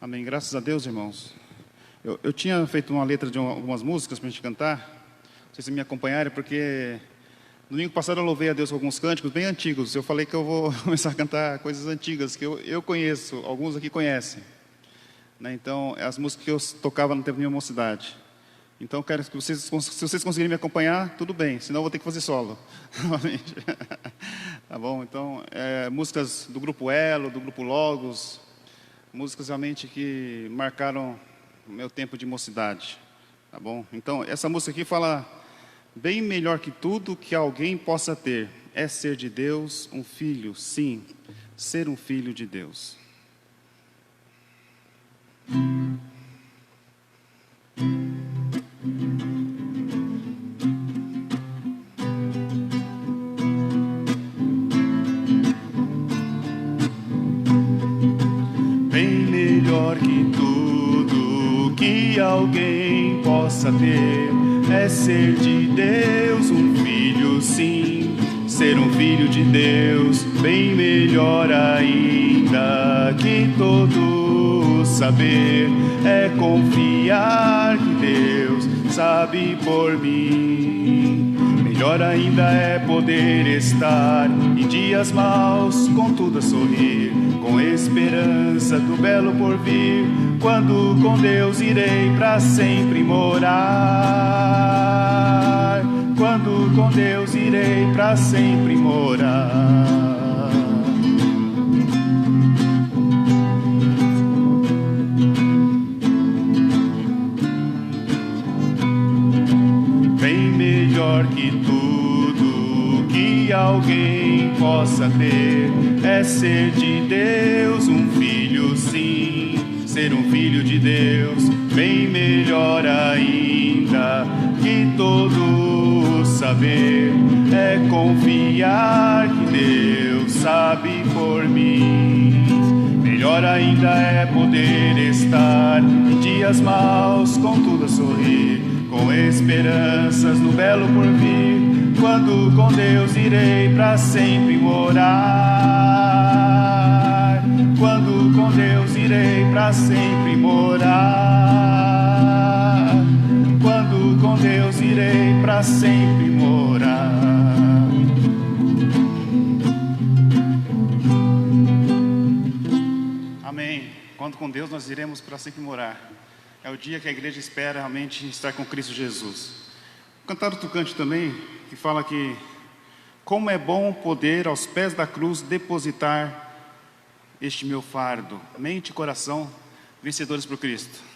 Amém. Graças a Deus, irmãos. Eu tinha feito uma letra de algumas músicas para a gente cantar. Não sei se me acompanharam, porque no domingo passado eu louvei a Deus com alguns cânticos bem antigos. Eu falei que eu vou começar a cantar coisas antigas, que eu conheço, alguns aqui conhecem. Né? Então, as músicas que eu tocava no tempo da minha mocidade. Então, quero que vocês, se vocês conseguirem me acompanhar, tudo bem, senão eu vou ter que fazer solo. Tá bom? Então, músicas do Grupo Elo, do Grupo Logos, músicas realmente que marcaram o meu tempo de mocidade. Tá bom? Então, essa música aqui fala: bem melhor que tudo que alguém possa ter é ser de Deus um filho, sim, ser um filho de Deus. Bem melhor que tudo que alguém possa ter é ser de Deus um filho, sim, ser um filho de Deus. Bem melhor ainda que todo saber é confiar que Deus sabe por mim. Melhor ainda é poder estar em dias maus, contudo a sorrir, com esperança do belo porvir, quando com Deus irei para sempre morar. Quando com Deus irei para sempre morar. Bem melhor que tudo que alguém possa ter é ser de Deus um filho, sim, ser um filho de Deus. Bem melhor ainda que todo saber é confiar que Deus sabe por mim. Melhor ainda é poder estar em dias maus, contudo a sorrir, com esperanças no belo porvir, quando com Deus irei para sempre morar. Quando com Deus irei para sempre morar. Quando com Deus irei para sempre morar. Amém. Quando com Deus nós iremos para sempre morar. É o dia que a igreja espera realmente estar com Cristo Jesus. Cantar outro canto também, que fala que como é bom poder aos pés da cruz depositar este meu fardo, mente e coração, vencedores por Cristo.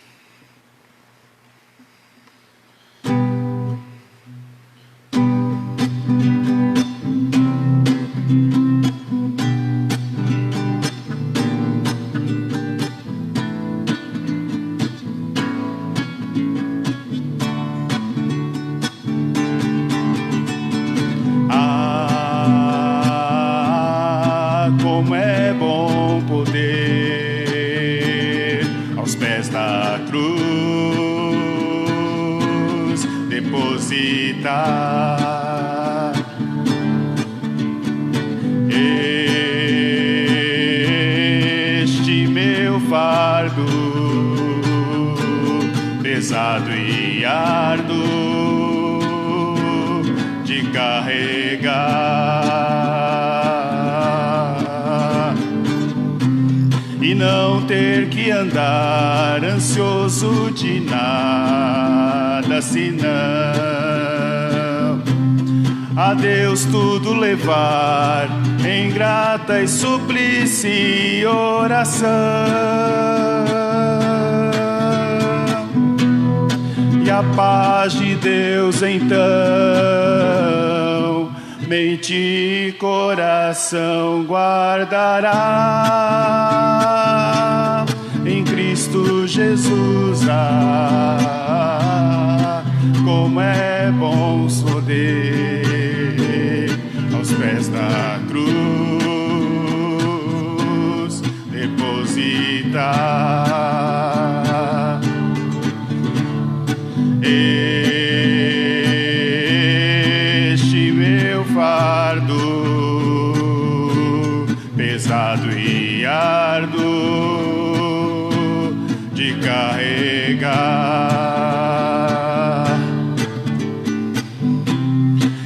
Como é bom poder aos pés da cruz depositar este meu fardo pesado e árduo de carregar. E não ter que andar ansioso de nada, senão a Deus tudo levar em grata e suplice oração. E a paz de Deus então mente e coração guardará em Cristo Jesus. Como é bom poder aos pés da cruz depositar este meu fardo pesado e árduo de carregar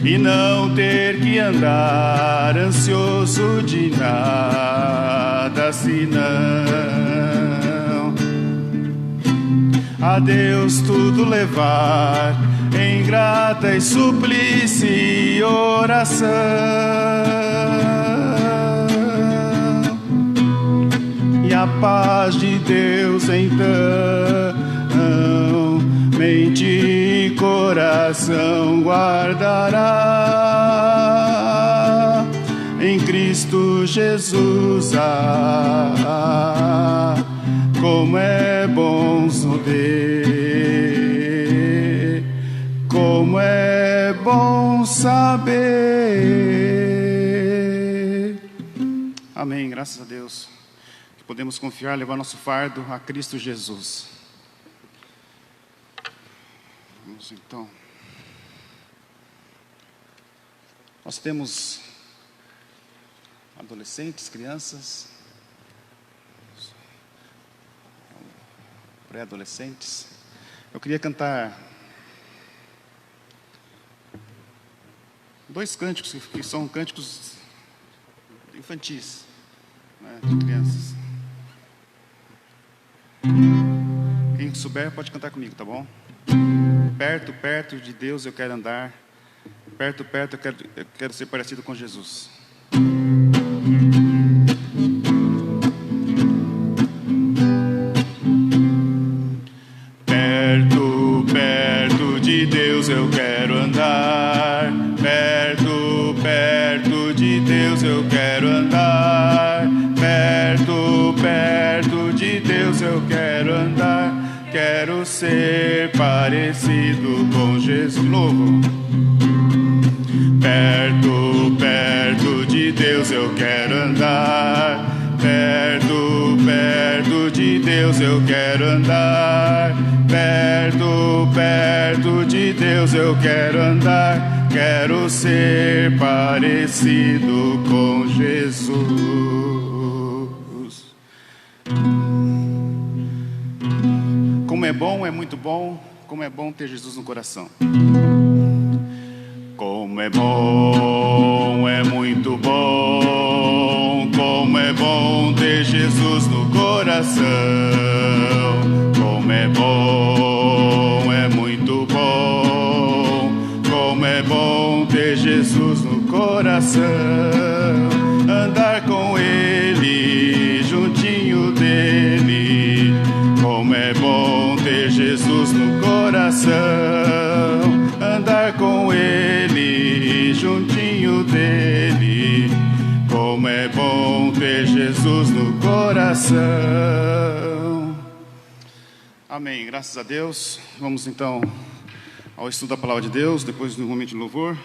e não ter que andar ansioso de nada, senão a Deus tudo levar em grata e suplice e oração, e a paz de Deus então mente e coração guardará em Cristo Jesus. Como é bom saber, como é bom saber. Amém, graças a Deus, que podemos confiar, levar nosso fardo a Cristo Jesus. Vamos então. Nós temos adolescentes, crianças, pré-adolescentes. Eu queria cantar 2 cânticos que são cânticos infantis, né, de crianças. Quem souber pode cantar comigo, tá bom? Perto, perto de Deus eu quero andar. Perto, perto eu quero ser parecido com Jesus. Perto, perto de Deus eu quero andar. Perto, perto de Deus eu quero andar. Perto, perto de Deus eu quero andar. Quero ser parecido com Jesus. Novo. Perto, perto de Deus eu quero andar. Perto, perto de Deus eu quero andar. Perto, perto de Deus eu quero andar. Quero ser parecido com Jesus. Como é bom, é muito bom. Como é bom ter Jesus no coração. Como é bom, é muito bom. Como é bom ter Jesus no coração. Como é bom, é muito bom. Como é bom ter Jesus no coração. Andar com Ele, juntinho dele. Como é bom ter Jesus no coração. Andar com Ele, juntinho dele. Como é bom ter Jesus no coração. Amém, graças a Deus. Vamos então ao estudo da palavra de Deus, depois do momento de louvor.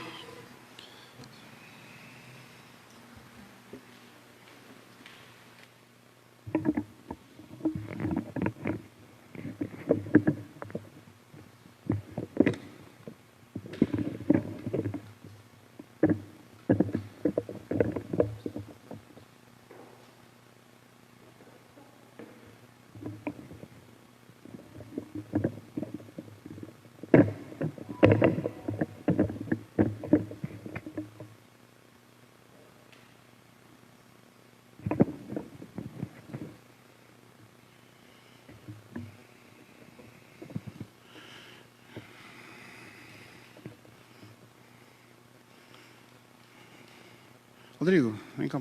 Rodrigo, vem cá.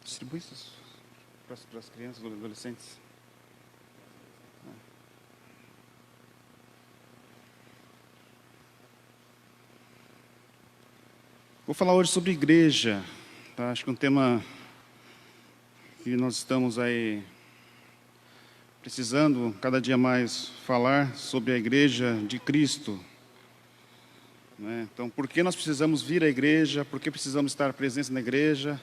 Distribui isso para as crianças e adolescentes. Vou falar hoje sobre igreja, tá? Acho que é um tema que nós estamos aí precisando cada dia mais falar sobre a igreja de Cristo. Então, por que nós precisamos vir à igreja? Por que precisamos estar presentes na igreja?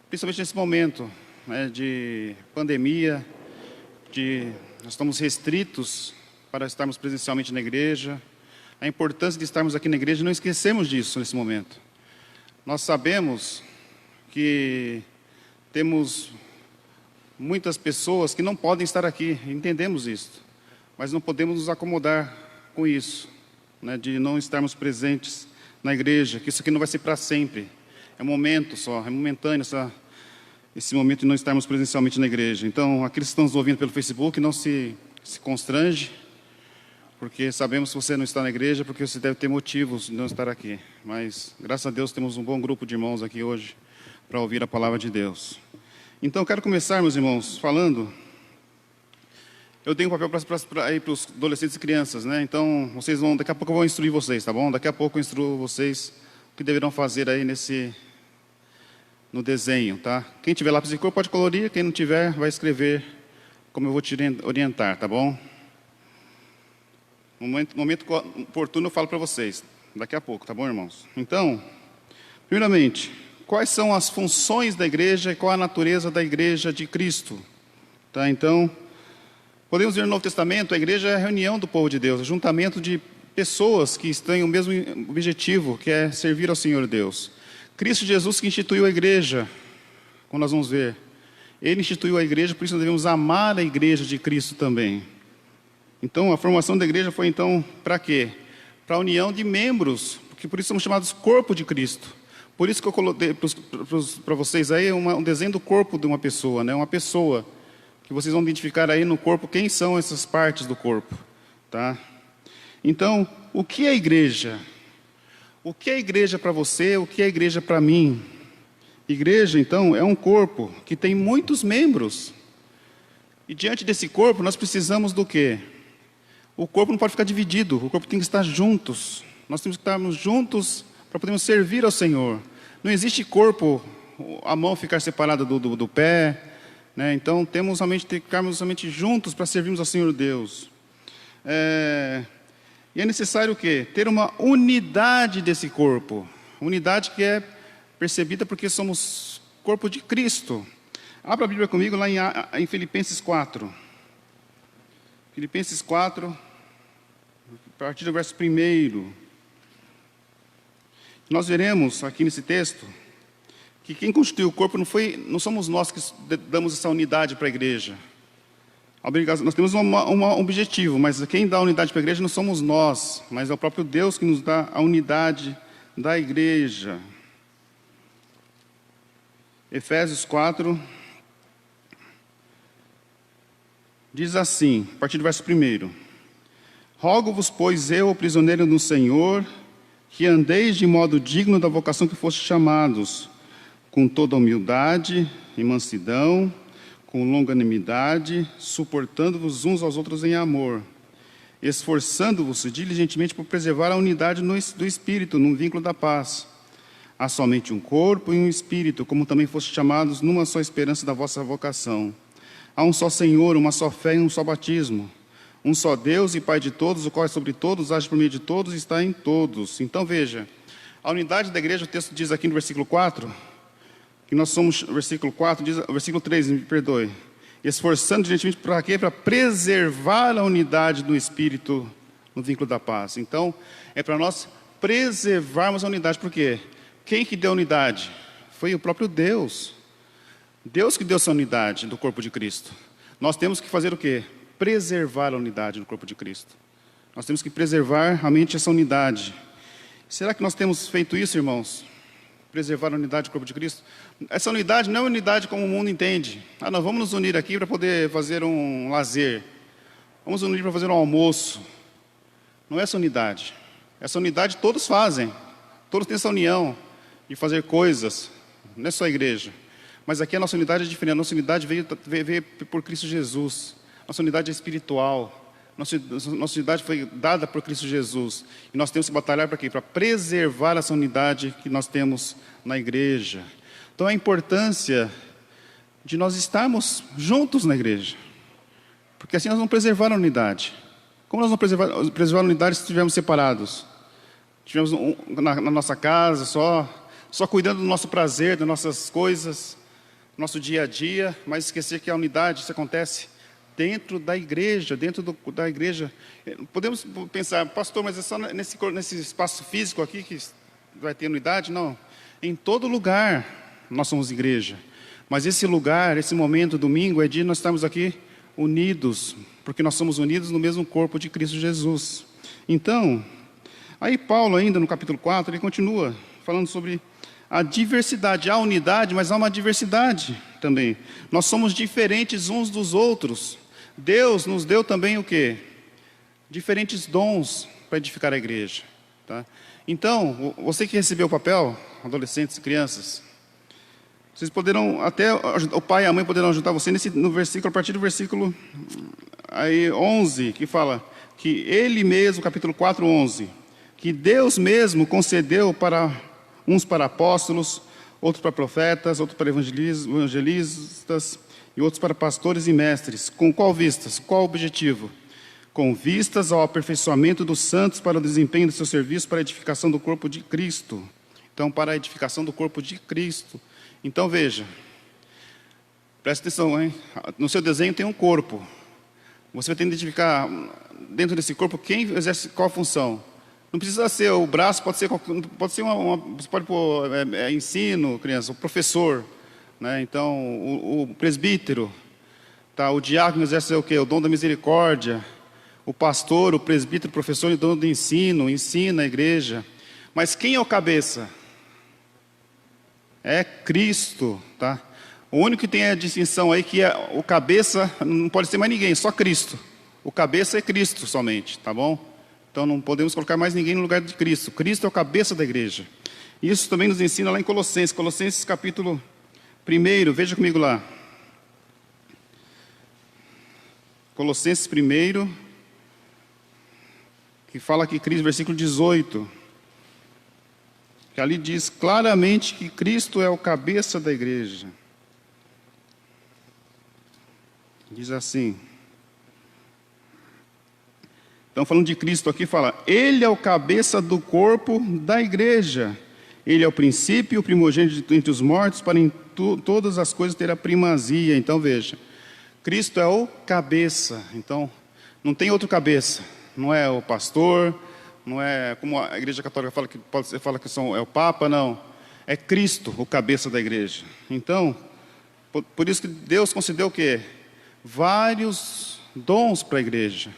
Principalmente nesse momento, né, de pandemia, nós estamos restritos para estarmos presencialmente na igreja. A importância de estarmos aqui na igreja, não esquecemos disso nesse momento. Nós sabemos que temos muitas pessoas que não podem estar aqui, entendemos isso, mas não podemos nos acomodar com isso, né, de não estarmos presentes na igreja, que isso aqui não vai ser para sempre, é um momento só, é momentâneo esse momento de não estarmos presencialmente na igreja. Então, aqueles que estão nos ouvindo pelo Facebook, não se constrange, porque sabemos que você não está na igreja, porque você deve ter motivos de não estar aqui. Mas, graças a Deus, temos um bom grupo de irmãos aqui hoje para ouvir a palavra de Deus. Então, eu quero começar, meus irmãos, falando. Eu tenho um papel para os adolescentes e crianças, né? Então, vocês vão, daqui a pouco eu vou instruir vocês, tá bom? Daqui a pouco eu instruo vocês o que deverão fazer aí no desenho, tá? Quem tiver lápis de cor pode colorir, quem não tiver vai escrever como eu vou te orientar, tá bom? No momento oportuno eu falo para vocês, daqui a pouco, tá bom, irmãos? Então, primeiramente, quais são as funções da igreja e qual a natureza da igreja de Cristo? Tá? Então, podemos ver no Novo Testamento, a igreja é a reunião do povo de Deus, ajuntamento de pessoas que têm o mesmo objetivo, que é servir ao Senhor Deus. Cristo Jesus que instituiu a igreja, como nós vamos ver. Ele instituiu a igreja, por isso nós devemos amar a igreja de Cristo também. Então, a formação da igreja foi, então, para quê? Para a união de membros, porque por isso somos chamados corpo de Cristo. Por isso que eu coloquei para vocês aí um desenho do corpo de uma pessoa, né? Uma pessoa, que vocês vão identificar aí no corpo quem são essas partes do corpo, tá? Então, o que é a igreja? O que é a igreja para você? O que é a igreja para mim? Igreja, então, é um corpo que tem muitos membros. E diante desse corpo, nós precisamos do quê? O corpo não pode ficar dividido, o corpo tem que estar juntos. Nós temos que estarmos juntos para podermos servir ao Senhor. Não existe corpo, a mão ficar separada do pé, né? Então, temos somente que ficarmos somente juntos para servirmos ao Senhor Deus. E é necessário o quê? Ter uma unidade desse corpo. Unidade que é percebida porque somos corpo de Cristo. Abra a Bíblia comigo lá em Filipenses 4. Filipenses 4, a partir do verso 1. Nós veremos aqui nesse texto que quem constituiu o corpo não somos nós que damos essa unidade para a igreja. Nós temos um objetivo, mas quem dá a unidade para a igreja não somos nós, mas é o próprio Deus que nos dá a unidade da igreja. Efésios 4, diz assim, a partir do verso 1. Rogo-vos, pois eu, prisioneiro do Senhor, que andeis de modo digno da vocação que fostes chamados, com toda humildade e mansidão, com longanimidade, suportando-vos uns aos outros em amor, esforçando-vos diligentemente por preservar a unidade do Espírito, no vínculo da paz. Há somente um corpo e um Espírito, como também fostes chamados numa só esperança da vossa vocação. Há um só Senhor, uma só fé e um só batismo. Um só Deus e Pai de todos, o qual é sobre todos, age por meio de todos e está em todos. Então veja, a unidade da igreja, o texto diz aqui no versículo 4, que nós somos, versículo 4, diz, versículo 3, me perdoe, esforçando diligentemente para quê? Para preservar a unidade do Espírito no vínculo da paz. Então, é para nós preservarmos a unidade, por quê? Quem que deu a unidade? Foi o próprio Deus. Deus que deu essa unidade do corpo de Cristo. Nós temos que fazer o quê? Preservar a unidade do corpo de Cristo. Nós temos que preservar realmente essa unidade. Será que nós temos feito isso, irmãos? Preservar a unidade do corpo de Cristo? Essa unidade não é unidade como o mundo entende. Nós vamos nos unir aqui para poder fazer um lazer. Vamos nos unir para fazer um almoço. Não é essa unidade. Essa unidade todos fazem. Todos têm essa união de fazer coisas. Não é só a igreja. Mas aqui a nossa unidade é diferente. A nossa unidade veio por Cristo Jesus. Nossa unidade é espiritual. Nossa unidade foi dada por Cristo Jesus. E nós temos que batalhar para quê? Para preservar essa unidade que nós temos na igreja. Então, a importância de nós estarmos juntos na igreja. Porque assim nós vamos preservar a unidade. Como nós vamos preservar a unidade se estivermos separados? Estivermos na nossa casa, só cuidando do nosso prazer, das nossas coisas, do nosso dia a dia, mas esquecer que a unidade, isso acontece dentro da igreja, da igreja. Podemos pensar, pastor, mas é só nesse espaço físico aqui que vai ter unidade? Não. Em todo lugar nós somos igreja. Mas esse lugar, esse momento, domingo, é de nós estarmos aqui unidos, porque nós somos unidos no mesmo corpo de Cristo Jesus. Então, aí Paulo ainda no capítulo 4, ele continua falando sobre a diversidade. Há unidade, mas há uma diversidade também. Nós somos diferentes uns dos outros. Deus nos deu também o quê? Diferentes dons para edificar a igreja. Tá? Então, você que recebeu o papel, adolescentes e crianças, vocês poderão, até o pai e a mãe poderão ajudar você no versículo, a partir do versículo aí, 11, que fala que ele mesmo, capítulo 4, 11, que Deus mesmo concedeu para uns para apóstolos, outros para profetas, outros para evangelistas e outros para pastores e mestres. Com qual vistas? Qual objetivo? Com vistas ao aperfeiçoamento dos santos para o desempenho do seu serviço para a edificação do corpo de Cristo. Então, para a edificação do corpo de Cristo. Então, veja, presta atenção, hein? No seu desenho tem um corpo. Você vai ter que identificar dentro desse corpo quem exerce qual função. Não precisa ser o braço, pode ser você pode pôr ensino, criança, o professor, né? Então, o presbítero, tá? O diácono exerce o quê? O dom da misericórdia. O pastor, o presbítero, o professor, o dom do ensino, ensina a igreja. Mas quem é o cabeça? É Cristo, tá? O único que tem a distinção aí que é o cabeça, não pode ser mais ninguém, só Cristo. O cabeça é Cristo somente, tá bom? Então não podemos colocar mais ninguém no lugar de Cristo. Cristo é o cabeça da igreja. Isso também nos ensina lá em Colossenses. Colossenses capítulo 1, veja comigo lá. Colossenses 1, que fala aqui, versículo 18. Que ali diz claramente que Cristo é o cabeça da igreja. Diz assim. Então, falando de Cristo aqui, fala, Ele é o cabeça do corpo da igreja. Ele é o princípio, o primogênito entre os mortos, para em todas as coisas ter a primazia. Então, veja, Cristo é o cabeça. Então, não tem outro cabeça. Não é o pastor, não é como a igreja católica fala que é o Papa, não. É Cristo, o cabeça da igreja. Então, por isso que Deus concedeu o quê? Vários dons para a igreja.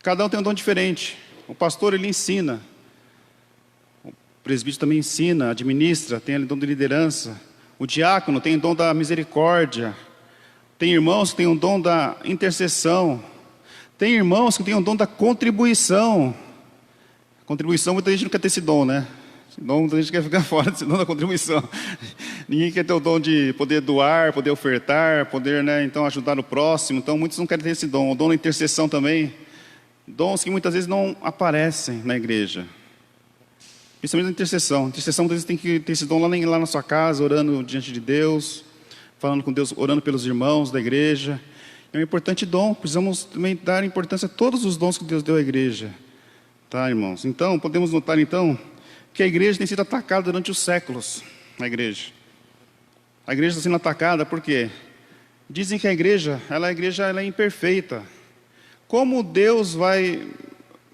Cada um tem um dom diferente. O pastor, ele ensina. O presbítero também ensina, administra, tem o dom de liderança. O diácono tem o dom da misericórdia. Tem irmãos que têm o dom da intercessão. Tem irmãos que têm o dom da contribuição. Contribuição, muita gente não quer ter esse dom, né? Esse dom, muita gente quer ficar fora desse dom da contribuição. Ninguém quer ter o dom de poder doar, poder ofertar, poder, né, então, ajudar o próximo. Então, muitos não querem ter esse dom. O dom da intercessão também. Dons que muitas vezes não aparecem na igreja. Principalmente a intercessão. A intercessão, muitas vezes, tem que ter esse dom lá na sua casa, orando diante de Deus, falando com Deus, orando pelos irmãos da igreja. É um importante dom. Precisamos também dar importância a todos os dons que Deus deu à igreja. Tá, irmãos? Então, podemos notar, então, que a igreja tem sido atacada durante os séculos. A igreja está sendo atacada porque dizem que a igreja é imperfeita. Como Deus vai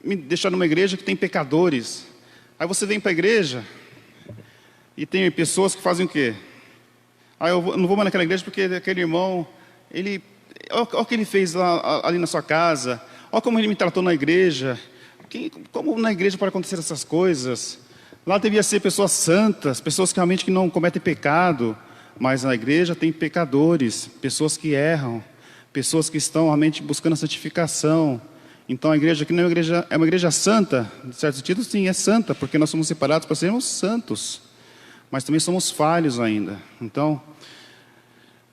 me deixar numa igreja que tem pecadores? Aí você vem para a igreja e tem pessoas que fazem o quê? Eu não vou mais naquela igreja porque aquele irmão, olha o que ele fez ali na sua casa, olha como ele me tratou na igreja. Como na igreja pode acontecer essas coisas? Lá devia ser pessoas santas, pessoas que realmente não cometem pecado, mas na igreja tem pecadores, pessoas que erram. Pessoas que estão realmente buscando a santificação. Então a igreja aqui não é uma igreja santa, de certo sentido sim, é santa, porque nós somos separados para sermos santos. Mas também somos falhos ainda. Então,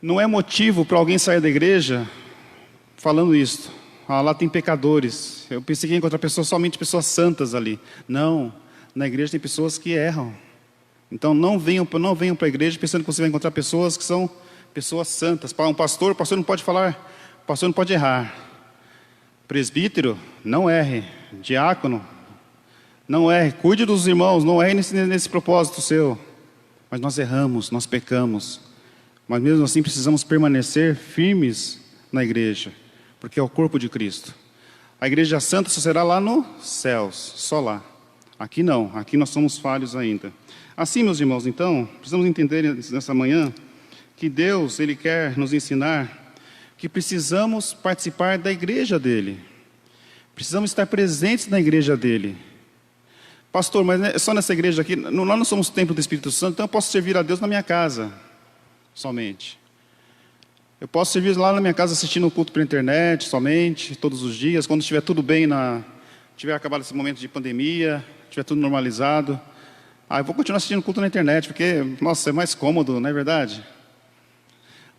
não é motivo para alguém sair da igreja falando isso. Lá tem pecadores. Eu pensei que ia encontrar somente pessoas santas ali. Não, na igreja tem pessoas que erram. Então não venham para a igreja pensando que você vai encontrar pessoas que são pessoas santas. Para um pastor, o pastor não pode falar, o pastor não pode errar. Presbítero, não erre. Diácono, não erre. Cuide dos irmãos, não erre nesse propósito seu. Mas nós erramos, nós pecamos. Mas mesmo assim precisamos permanecer firmes na igreja, porque é o corpo de Cristo. A igreja santa só será lá nos céus, só lá. Aqui não, aqui nós somos falhos ainda. Assim, meus irmãos, então, precisamos entender nessa manhã que Deus, Ele quer nos ensinar que precisamos participar da igreja dEle. Precisamos estar presentes na igreja dEle. Pastor, mas é só nessa igreja aqui? Nós não somos templo do Espírito Santo, então eu posso servir a Deus na minha casa, somente. Eu posso servir lá na minha casa assistindo o culto pela internet, somente, todos os dias, quando estiver tudo bem, tiver acabado esse momento de pandemia, estiver tudo normalizado. Eu vou continuar assistindo o culto na internet, porque, nossa, é mais cômodo, não é verdade?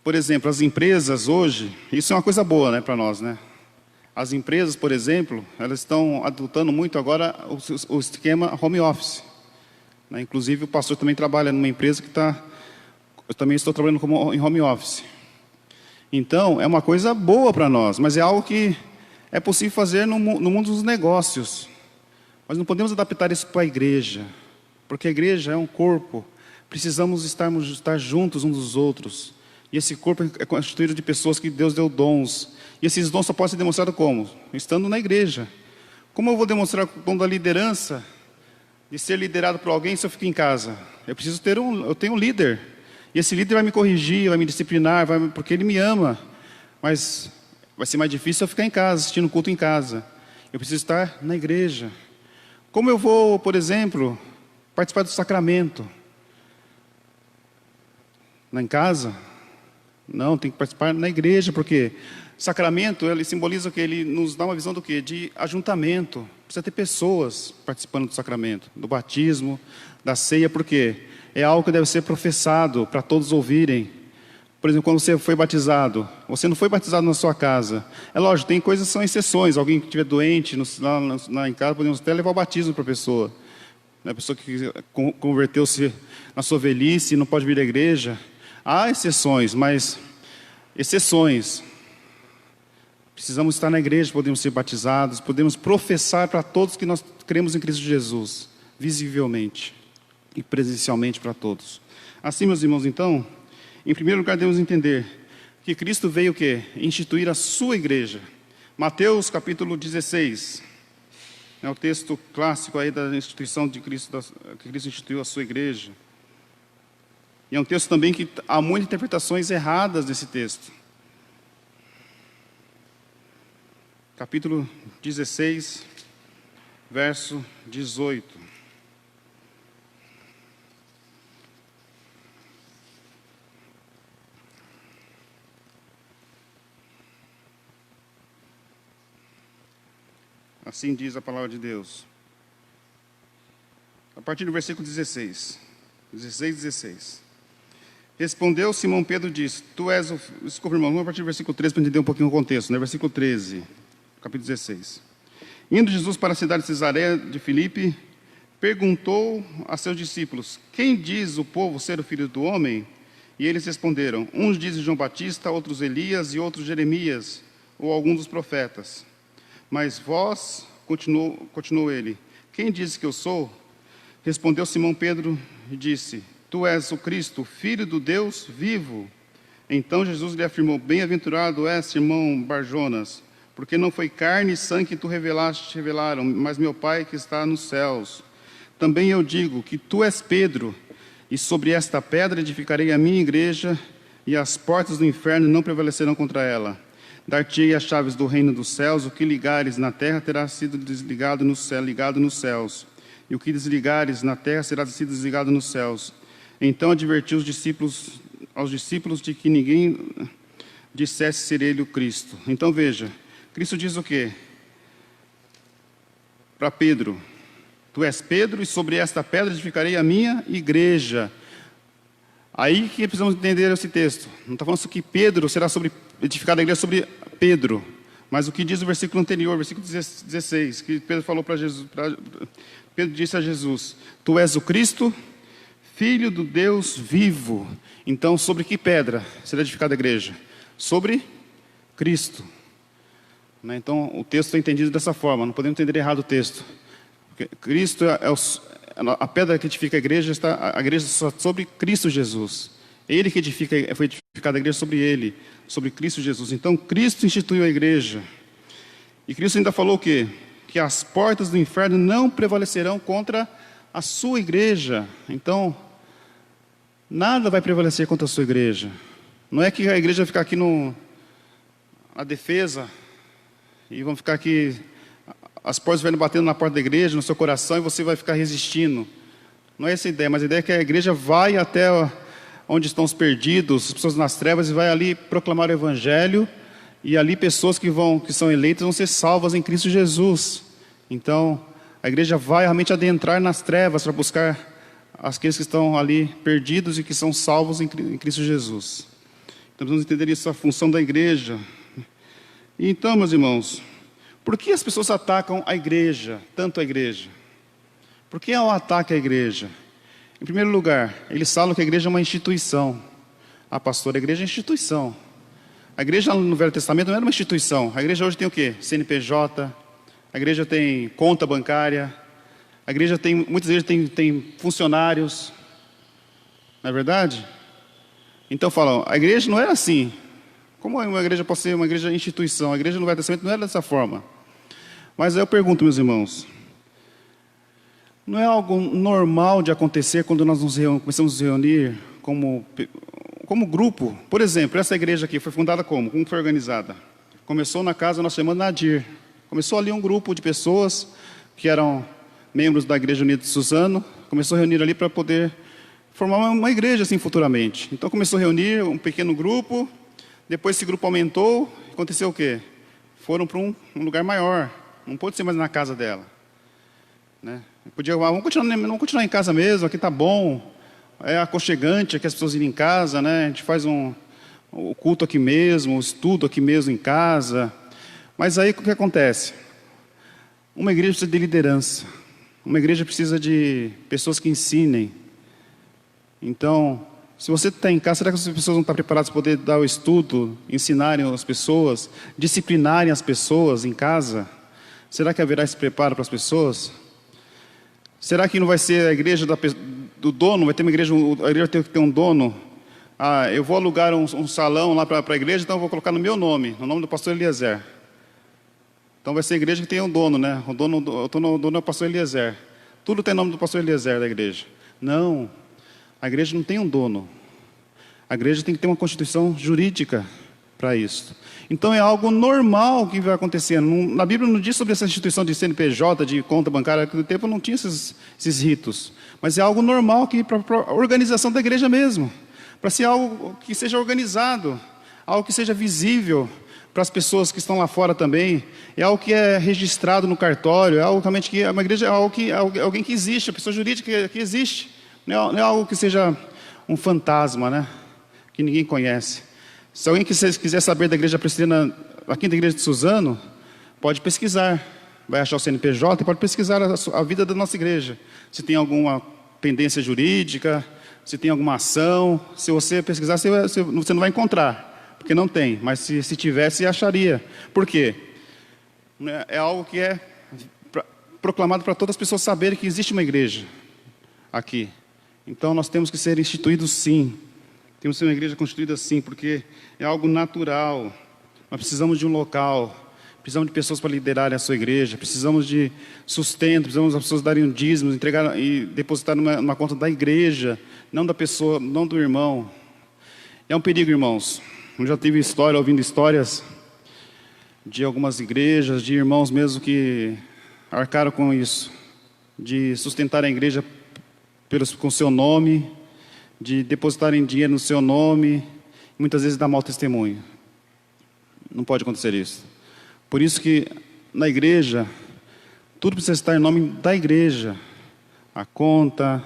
Por exemplo, as empresas hoje, isso é uma coisa boa, né, para nós, né? As empresas, por exemplo, elas estão adotando muito agora o esquema home office. Né? Inclusive, o pastor também trabalha numa empresa que eu também estou trabalhando em home office. Então, é uma coisa boa para nós, mas é algo que é possível fazer no mundo dos negócios. Mas não podemos adaptar isso para a igreja, porque a igreja é um corpo. Precisamos estar juntos uns dos outros. E esse corpo é constituído de pessoas que Deus deu dons. E esses dons só podem ser demonstrados como? Estando na igreja. Como eu vou demonstrar o dom da liderança, de ser liderado por alguém se eu fico em casa? Eu tenho um líder. E esse líder vai me corrigir, vai me disciplinar, porque ele me ama. Mas vai ser mais difícil eu ficar em casa, assistindo culto em casa. Eu preciso estar na igreja. Como eu vou, por exemplo, participar do sacramento? Em casa? Não, tem que participar na igreja, porque sacramento, ele simboliza o quê? Ele nos dá uma visão do quê? De ajuntamento. Precisa ter pessoas participando do sacramento, do batismo, da ceia, porque é algo que deve ser professado para todos ouvirem. Por exemplo, quando você foi batizado, você não foi batizado na sua casa. É lógico, tem coisas que são exceções. Alguém que estiver doente lá em casa, podemos até levar o batismo para a pessoa. A pessoa que converteu-se na sua velhice e não pode vir à igreja. Há exceções, mas exceções. Precisamos estar na igreja, podemos ser batizados, podemos professar para todos que nós cremos em Cristo Jesus, visivelmente e presencialmente para todos. Assim, meus irmãos, então, em primeiro lugar devemos entender que Cristo veio o quê? Instituir a sua igreja. Mateus capítulo 16, é o texto clássico aí da instituição de Cristo, que Cristo instituiu a sua igreja. E é um texto também que há muitas interpretações erradas desse texto. Capítulo 16, verso 18. Assim diz a palavra de Deus. A partir do versículo 16. 16. Respondeu Simão Pedro e disse, tu és o... Desculpa, irmão, vamos a partir do versículo 13 para entender um pouquinho o contexto, né? Versículo 13, capítulo 16. Indo Jesus para a cidade de Cesareia de Filipe, perguntou a seus discípulos, quem diz o povo ser o Filho do Homem? E eles responderam, uns dizem João Batista, outros Elias e outros Jeremias, ou algum dos profetas. Mas vós, continuou ele, quem diz que eu sou? Respondeu Simão Pedro e disse, tu és o Cristo, Filho do Deus vivo. Então Jesus lhe afirmou, bem-aventurado és, irmão Barjonas, porque não foi carne e sangue que tu revelaram, mas meu Pai que está nos céus. Também eu digo que tu és Pedro, e sobre esta pedra edificarei a minha igreja, e as portas do inferno não prevalecerão contra ela. Dar-te-ei as chaves do reino dos céus, o que ligares na terra terá sido ligado nos céus, e o que desligares na terra será sido desligado nos céus. Então advertiu aos discípulos de que ninguém dissesse ser ele o Cristo. Então veja, Cristo diz o quê? Para Pedro, tu és Pedro e sobre esta pedra edificarei a minha igreja. Aí que precisamos entender esse texto. Não está falando que Pedro será edificada a igreja sobre Pedro. Mas o que diz o versículo anterior, versículo 16, que Pedro falou para Jesus, Pedro disse a Jesus, tu és o Cristo, Filho do Deus vivo. Então, sobre que pedra será edificada a igreja? Sobre Cristo. Então, o texto é entendido dessa forma, não podemos entender errado o texto. Porque Cristo a pedra que edifica a igreja está sobre Cristo Jesus. Ele que foi edificada a igreja sobre ele, sobre Cristo Jesus. Então, Cristo instituiu a igreja. E Cristo ainda falou o quê? Que as portas do inferno não prevalecerão contra a sua igreja. Então, nada vai prevalecer contra a sua igreja. Não é que a igreja vai ficar aqui na defesa, e vão ficar aqui, as portas vão batendo na porta da igreja, no seu coração, e você vai ficar resistindo. Não é essa a ideia, mas a ideia é que a igreja vai até onde estão os perdidos, as pessoas nas trevas, e vai ali proclamar o evangelho, e ali pessoas que são eleitas vão ser salvas em Cristo Jesus. Então, a igreja vai realmente adentrar nas trevas para buscar aqueles que estão ali perdidos e que são salvos em Cristo Jesus. Então, vamos entender isso, a função da igreja. Então, meus irmãos, por que as pessoas atacam a igreja, tanto a igreja? Por que há um ataque à igreja? Em primeiro lugar, eles falam que a igreja é uma instituição. Ah, pastor, a igreja é instituição. A igreja no Velho Testamento não era uma instituição. A igreja hoje tem o quê? CNPJ, a igreja tem conta bancária, a igreja tem, muitas vezes tem funcionários. Não é verdade? Então falam, a igreja não era assim. Como uma igreja pode ser uma igreja instituição? A igreja no Velho Testamento não era dessa forma. Mas aí eu pergunto, meus irmãos, não é algo normal de acontecer quando nós começamos a nos reunir como grupo? Por exemplo, essa igreja aqui foi fundada como? Como foi organizada? Começou na casa, nós chamamos Nadir. Começou ali um grupo de pessoas que eram membros da Igreja Unida de Suzano. Começou a reunir ali para poder formar uma igreja assim futuramente. Então começou a reunir um pequeno grupo. Depois esse grupo aumentou. Aconteceu o quê? Foram para um lugar maior. Não pôde ser mais na casa dela, né? Vamos continuar em casa mesmo, aqui está bom, é aconchegante, aqui as pessoas irem em casa, né? A gente faz o culto aqui mesmo, o estudo aqui mesmo em casa. Mas aí o que acontece? Uma igreja precisa de liderança, uma igreja precisa de pessoas que ensinem. Então, se você está em casa, será que as pessoas não estão preparadas para poder dar o estudo, ensinarem as pessoas, disciplinarem as pessoas em casa? Será que haverá esse preparo para as pessoas? Será que não vai ser a igreja do dono? Vai ter uma igreja, a igreja tem que ter um dono? Ah, eu vou alugar um salão lá para a igreja, então eu vou colocar no meu nome, no nome do pastor Eliezer. Então vai ser a igreja que tem um dono, né? O dono é o pastor Eliezer. Tudo tem nome do pastor Eliezer da igreja. Não, a igreja não tem um dono. A igreja tem que ter uma constituição jurídica para isso. Então é algo normal que vai acontecer. Na Bíblia não diz sobre essa instituição de CNPJ, de conta bancária, naquele tempo não tinha esses ritos. Mas é algo normal para a organização da igreja mesmo. Para ser algo que seja organizado, algo que seja visível para as pessoas que estão lá fora também. É algo que é registrado no cartório, é algo realmente que uma igreja é algo que alguém que existe, a pessoa jurídica que existe. Não é algo que seja um fantasma, né? Que ninguém conhece. Se alguém quiser saber da igreja presbiteriana, aqui da igreja de Suzano, pode pesquisar. Vai achar o CNPJ e pode pesquisar a vida da nossa igreja. Se tem alguma pendência jurídica, se tem alguma ação. Se você pesquisar, você não vai encontrar, porque não tem. Mas se tivesse, acharia. Por quê? É algo que é proclamado para todas as pessoas saberem que existe uma igreja aqui. Então nós temos que ser instituídos sim. Temos que ser uma igreja constituída sim, porque é algo natural. Nós precisamos de um local, precisamos de pessoas para liderarem a sua igreja, precisamos de sustento, precisamos das pessoas darem um dízimo, entregar e depositar numa conta da igreja, não da pessoa, não do irmão. É um perigo, irmãos. Eu já tive ouvindo histórias de algumas igrejas, de irmãos mesmo que arcaram com isso, de sustentar a igreja com seu nome, de depositarem dinheiro no seu nome, muitas vezes dar mau testemunho. Não pode acontecer isso. Por isso que na igreja, tudo precisa estar em nome da igreja. A conta.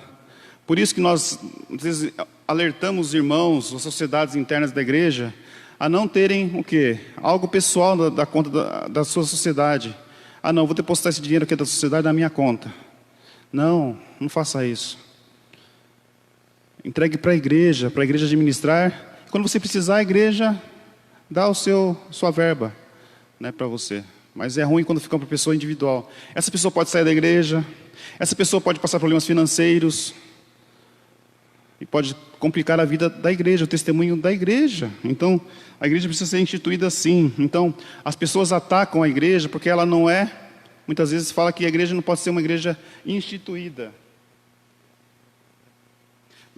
Por isso que nós, às vezes, alertamos os irmãos, as sociedades internas da igreja, a não terem o quê? Algo pessoal da conta da sua sociedade. Ah, não, vou depositar esse dinheiro aqui da sociedade na minha conta. Não faça isso. Entregue para a igreja administrar. Quando você precisar, a igreja dá sua verba, né, para você. Mas é ruim quando fica para pessoa individual. Essa pessoa pode sair da igreja, essa pessoa pode passar problemas financeiros, e pode complicar a vida da igreja, o testemunho da igreja. Então, a igreja precisa ser instituída assim. Então, as pessoas atacam a igreja porque ela não é, muitas vezes fala que a igreja não pode ser uma igreja instituída.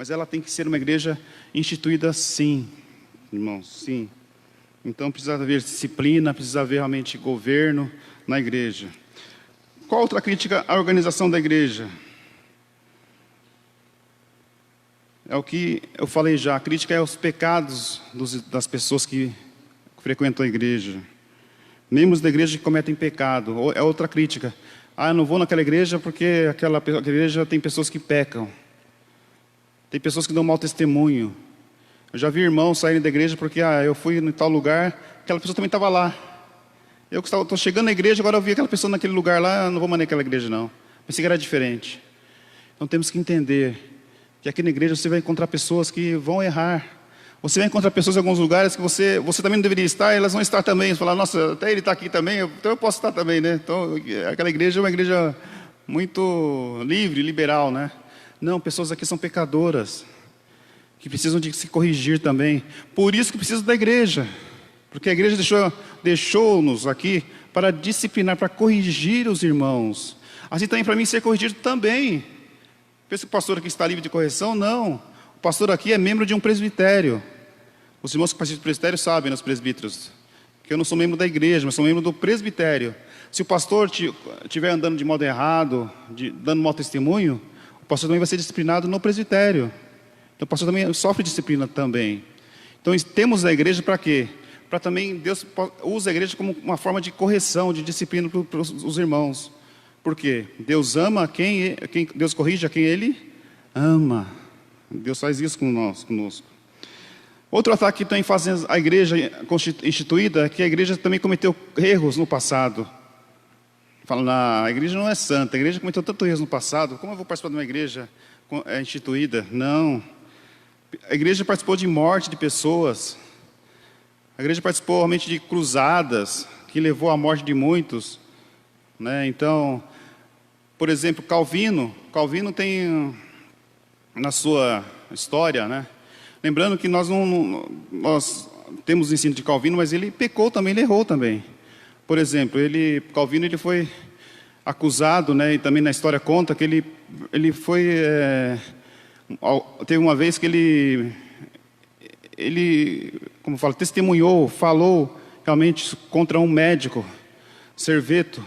mas ela tem que ser uma igreja instituída sim, irmãos, sim. Então precisa haver disciplina, precisa haver realmente governo na igreja. Qual outra crítica à organização da igreja? É o que eu falei já, a crítica é aos pecados das pessoas que frequentam a igreja. Membros da igreja que cometem pecado, é outra crítica. Eu não vou naquela igreja porque aquela igreja tem pessoas que pecam. Tem pessoas que dão mau testemunho. Eu já vi irmãos saírem da igreja porque eu fui em tal lugar, aquela pessoa também estava lá. Eu estou chegando na igreja, agora eu vi aquela pessoa naquele lugar lá, não vou mais naquela igreja não. Pensei que era diferente. Então temos que entender que aqui na igreja você vai encontrar pessoas que vão errar. Você vai encontrar pessoas em alguns lugares que você também não deveria estar, e elas vão estar também. Você fala, nossa, até ele está aqui também, então eu posso estar também, né? Então, aquela igreja é uma igreja muito livre, liberal, né? Não, pessoas aqui são pecadoras, que precisam de se corrigir também. Por isso que precisam da igreja. Porque a igreja deixou-nos aqui para disciplinar, para corrigir os irmãos. Assim também para mim ser corrigido também. Pensa que o pastor aqui está livre de correção? Não. O pastor aqui é membro de um presbitério. Os irmãos que participam do presbitério sabem, nos presbíteros, que eu não sou membro da igreja, mas sou membro do presbitério. Se o pastor estiver andando de modo errado, dando mau testemunho, o pastor também vai ser disciplinado no presbitério. Então o pastor também sofre disciplina também. Então temos a igreja para quê? Para também, Deus usa a igreja como uma forma de correção, de disciplina para os irmãos. Por quê? Deus ama Deus corrige a quem Ele ama. Deus faz isso conosco. Outro ataque que também faz a igreja instituída é que a igreja também cometeu erros no passado. Fala, a igreja não é santa, a igreja cometeu tantos erros no passado, como eu vou participar de uma igreja instituída? Não. A igreja participou de morte de pessoas. A igreja participou realmente de cruzadas, que levou à morte de muitos, né? Então, por exemplo, Calvino tem na sua história, né? Lembrando que nós temos o ensino de Calvino, mas ele pecou também, ele errou também. Por exemplo, Calvino ele foi acusado, né? E também na história conta que ele foi teve uma vez que ele, como fala, testemunhou, falou realmente contra um médico, Serveto,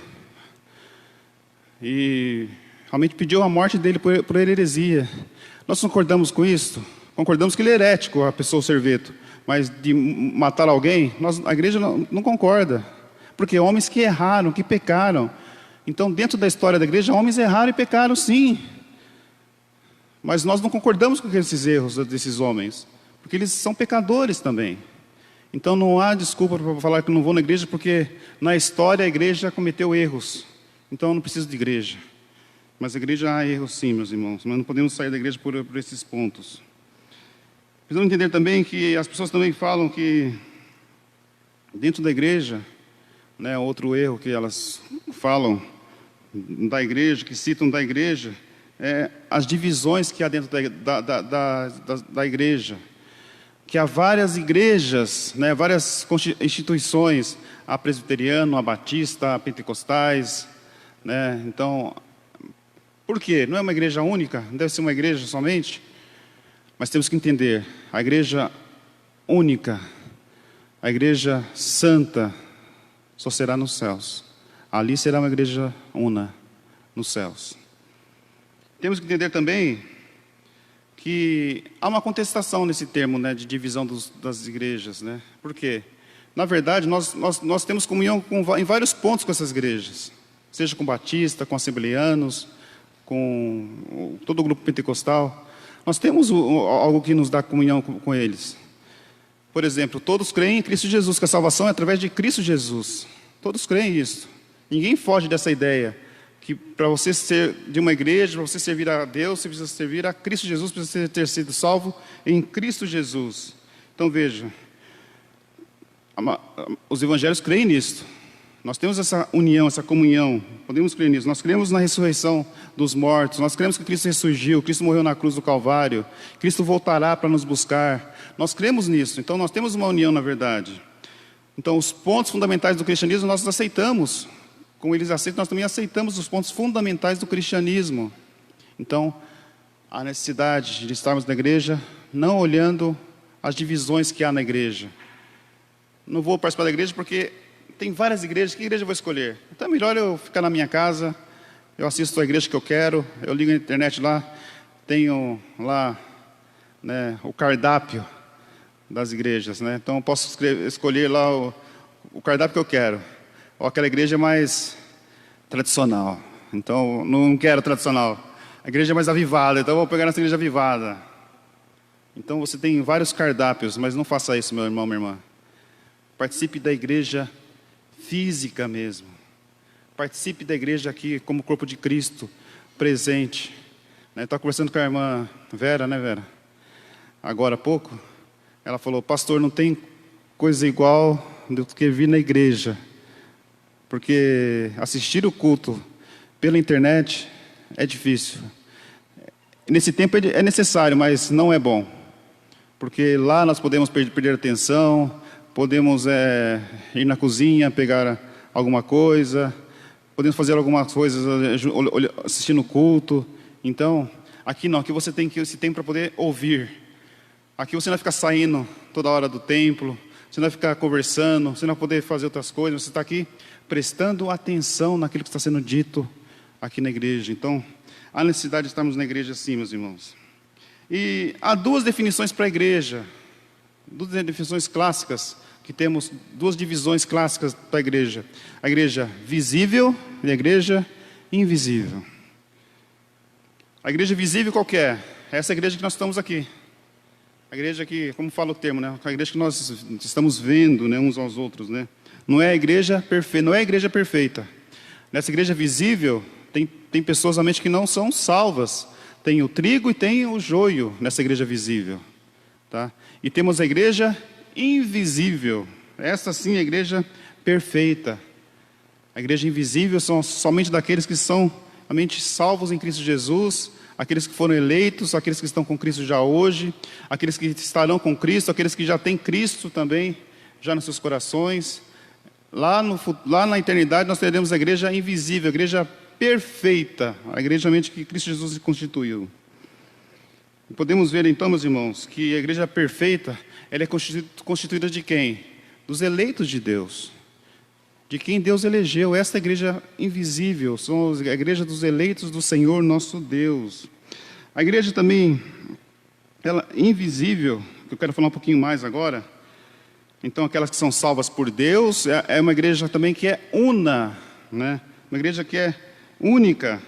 e realmente pediu a morte dele por heresia. Nós concordamos com isso? Concordamos que ele é herético, a pessoa Serveto, mas de matar alguém, a igreja não concorda, porque homens que erraram, que pecaram. Então, dentro da história da igreja, homens erraram e pecaram sim, mas nós não concordamos com esses erros desses homens, porque eles são pecadores também. Então não há desculpa para falar que não vou na igreja, porque na história a igreja cometeu erros. Então eu não preciso de igreja. Mas a igreja há erros sim, meus irmãos. Mas não podemos sair da igreja por esses pontos. Precisamos entender também que as pessoas também falam que dentro da igreja, né, outro erro que elas falam da igreja, que citam da igreja, as divisões que há dentro da igreja. Que há várias igrejas, né, várias instituições, a presbiteriana, a batista, a pentecostais, né? Então, por quê? Não é uma igreja única, não deve ser uma igreja somente, mas temos que entender, a igreja única, a igreja santa, só será nos céus. Ali será uma igreja una, nos céus. Temos que entender também que há uma contestação nesse termo, né, de divisão das igrejas, né? Por quê? Na verdade, nós temos comunhão em vários pontos com essas igrejas, seja com batista, com assembleanos, com todo o grupo pentecostal. Nós temos algo que nos dá comunhão com eles. Por exemplo, todos creem em Cristo Jesus, que a salvação é através de Cristo Jesus. Todos creem nisso. Ninguém foge dessa ideia. Que para você ser de uma igreja, para você servir a Deus, você precisa servir a Cristo Jesus, precisa ter sido salvo em Cristo Jesus. Então veja, os evangelhos creem nisso. Nós temos essa união, essa comunhão, podemos crer nisso. Nós cremos na ressurreição dos mortos, nós cremos que Cristo ressurgiu, Cristo morreu na cruz do Calvário, Cristo voltará para nos buscar. Nós cremos nisso, então nós temos uma união na verdade. Então os pontos fundamentais do cristianismo nós aceitamos. Como eles aceitam, nós também aceitamos os pontos fundamentais do cristianismo. Então, a necessidade de estarmos na igreja, não olhando as divisões que há na igreja. Não vou participar da igreja porque tem várias igrejas, que igreja eu vou escolher? Então é melhor eu ficar na minha casa, eu assisto a igreja que eu quero, eu ligo a internet lá, tenho lá, né, o cardápio das igrejas, né? Então eu posso escolher lá o cardápio que eu quero. Ou aquela igreja mais tradicional. Então não quero tradicional. A igreja é mais avivada, então eu vou pegar nessa igreja avivada. Então você tem vários cardápios, mas não faça isso, meu irmão, minha irmã. Participe da igreja física mesmo. Participe da igreja aqui como corpo de Cristo, presente. Estava conversando com a irmã Vera, né, Vera? Agora há pouco. Ela falou, pastor, não tem coisa igual do que vir na igreja. Porque assistir o culto pela internet é difícil. Nesse tempo é necessário, mas não é bom. Porque lá nós podemos perder atenção, podemos ir na cozinha, pegar alguma coisa, podemos fazer algumas coisas assistindo o culto. Então, aqui não, aqui você tem esse tempo para poder ouvir. Aqui você não vai ficar saindo toda hora do templo, você não vai ficar conversando, você não vai poder fazer outras coisas, você está aqui prestando atenção naquilo que está sendo dito aqui na igreja. Então, há necessidade de estarmos na igreja assim, meus irmãos. E há duas definições para a igreja, duas definições clássicas, que temos duas divisões clássicas para a igreja visível e a igreja invisível. A igreja visível qual que é? Essa é a igreja que nós estamos aqui. A igreja que, como fala o termo, né? A igreja que nós estamos vendo, né, uns aos outros, né? Não é a igreja perfeita, não é a igreja perfeita. Nessa igreja visível, tem pessoas realmente que não são salvas. Tem o trigo e tem o joio nessa igreja visível. Tá? E temos a igreja invisível. Essa sim é a igreja perfeita. A igreja invisível são somente daqueles que são realmente salvos em Cristo Jesus, aqueles que foram eleitos, aqueles que estão com Cristo já hoje, aqueles que estarão com Cristo, aqueles que já têm Cristo também, já nos seus corações. Lá na eternidade nós teremos a igreja invisível, a igreja perfeita, a igreja realmente que Cristo Jesus constituiu. E podemos ver então, meus irmãos, que a igreja perfeita, ela é constituída de quem? Dos eleitos de Deus. De quem Deus elegeu. Esta igreja invisível, somos a igreja dos eleitos do Senhor nosso Deus. A igreja também, ela invisível, que eu quero falar um pouquinho mais agora. Então, aquelas que são salvas por Deus, é uma igreja também que é una, né? Uma igreja que é única,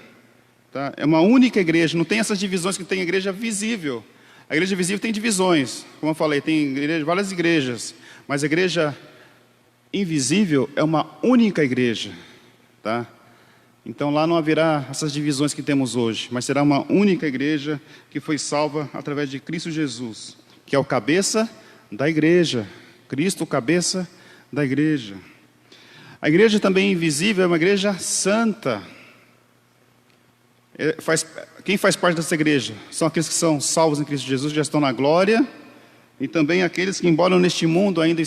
tá? É uma única igreja, não tem essas divisões que tem a igreja visível. A igreja visível tem divisões, como eu falei, tem várias igrejas, mas a igreja invisível é uma única igreja, tá? Então lá não haverá essas divisões que temos hoje, mas será uma única igreja que foi salva através de Cristo Jesus, que é o cabeça da igreja. Cristo, o cabeça da igreja. A igreja também invisível é uma igreja santa. Quem faz parte dessa igreja? São aqueles que são salvos em Cristo Jesus, já estão na glória, e também aqueles que, embora neste mundo ainda